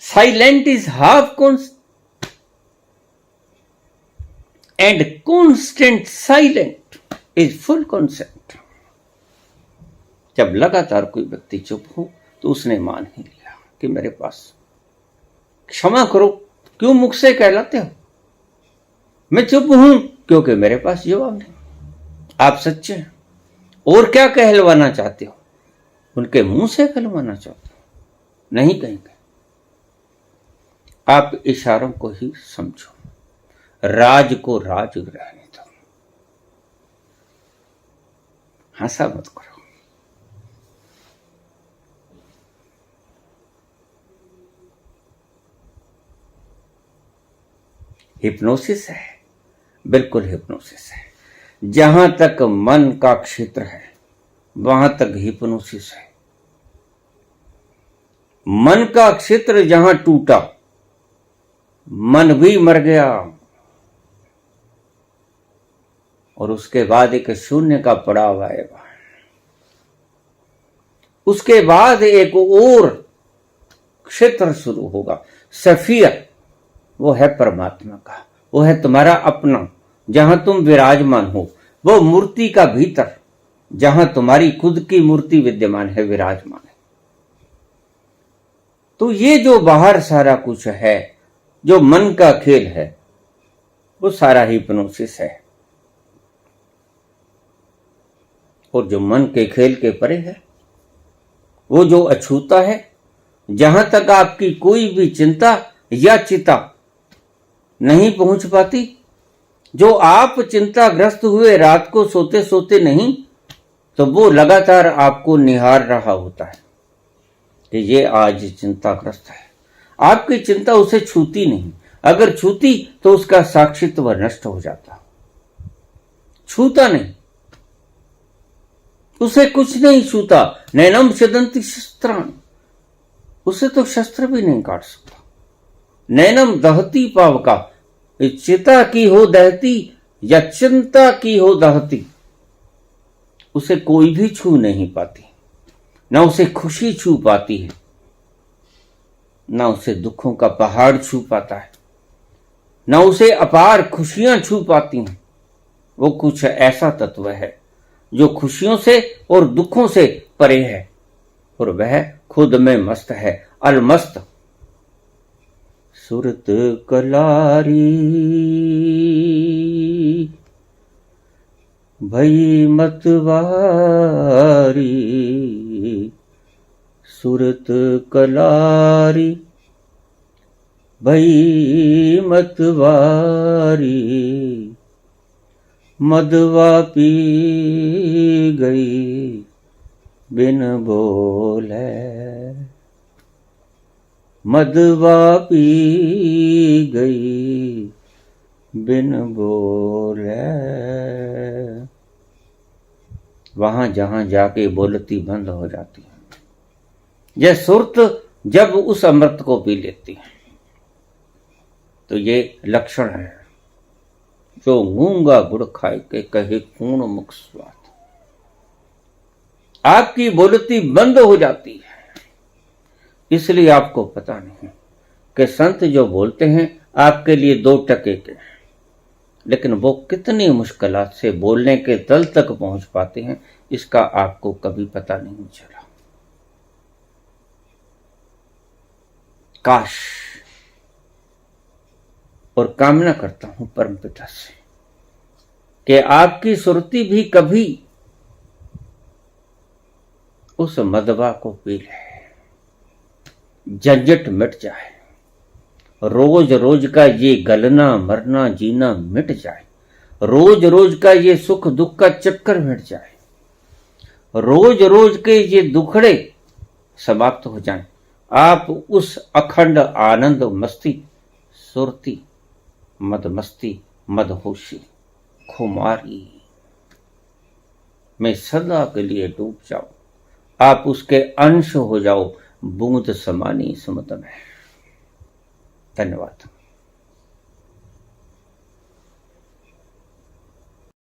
silent is half consent and constant silent is full consent. जब लगातार कोई व्यक्ति चुप हो तो उसने मान ही लिया कि मेरे पास, क्षमा करो क्यों मुख से कहलाते हो, मैं चुप हूं क्योंकि मेरे पास जवाब नहीं। आप सच्चे हैं, और क्या कहलवाना चाहते हो? उनके मुंह से कहलवाना चाहते हो? नहीं कहेंगे। आप इशारों को ही समझो, राज को राज रहने दो, हंसा मत करो। हिप्नोसिस है, बिल्कुल हिप्नोसिस है। जहां तक मन का क्षेत्र है वहां तक हिप्नोसिस है। मन का क्षेत्र जहां टूटा, मन भी मर गया, और उसके बाद एक शून्य का पड़ाव आएगा। उसके बाद एक और क्षेत्र शुरू होगा, सफियर। वो है परमात्मा का, वो है तुम्हारा अपना, जहां तुम विराजमान हो। वो मूर्ति का भीतर, जहां तुम्हारी खुद की मूर्ति विद्यमान है, विराजमान है। तो ये जो बाहर सारा कुछ है, जो मन का खेल है, वो सारा हिप्नोसिस है। और जो मन के खेल के परे है, वो जो अछूता है, जहां तक आपकी कोई भी चिंता या चिता नहीं पहुंच पाती, जो आप चिंताग्रस्त हुए रात को सोते सोते नहीं, तो वो लगातार आपको निहार रहा होता है कि ये आज चिंताग्रस्त है। आपकी चिंता उसे छूती नहीं, अगर छूती तो उसका साक्षित्व नष्ट हो जाता। छूता नहीं, उसे कुछ नहीं छूता। नैनम छदन्ति शस्त्राणि, उसे तो शस्त्र भी नहीं काट सकता। नैनम दहती पावका, चिता की हो दहती या चिंता की हो दहती, उसे कोई भी छू नहीं पाती। ना उसे खुशी छू पाती है, ना उसे दुखों का पहाड़ छू पाता है, ना उसे अपार खुशियां छू पाती हैं। वो कुछ ऐसा तत्व है जो खुशियों से और दुखों से परे है, और वह खुद में मस्त है, अलमस्त। सुरत कलारी भई मतवारी, सुरत कलारी भई मतवारी, मदवा पी गई बिन बोले, मदवा पी गई बिन बोले। वहां जहां जाके बोलती बंद हो जाती है। यह सुरत जब उस अमृत को पी लेती हैं तो ये लक्षण है, जो गूंगा गुड़ खाए के कहे कूण मुख स्वाद। आपकी बोलती बंद हो जाती है, इसलिए आपको पता नहीं कि संत जो बोलते हैं आपके लिए 2 टके के, लेकिन वो कितनी मुश्किलात से बोलने के तल तक पहुंच पाते हैं, इसका आपको कभी पता नहीं चला। काश, और कामना करता हूं परमपिता से कि आपकी सुरती भी कभी उस मदवा को पी ले, झंझट मिट जाए, रोज रोज का ये गलना मरना जीना मिट जाए, रोज रोज का ये सुख दुख का चक्कर मिट जाए, रोज रोज के ये दुखड़े समाप्त हो जाएं, आप उस अखंड आनंद मस्ती सुरती मदमस्ती मदहोशी खुमारी में सदा के लिए डूब जाओ, आप उसके अंश हो जाओ, बूंद समानी समुद्र में। धन्यवाद।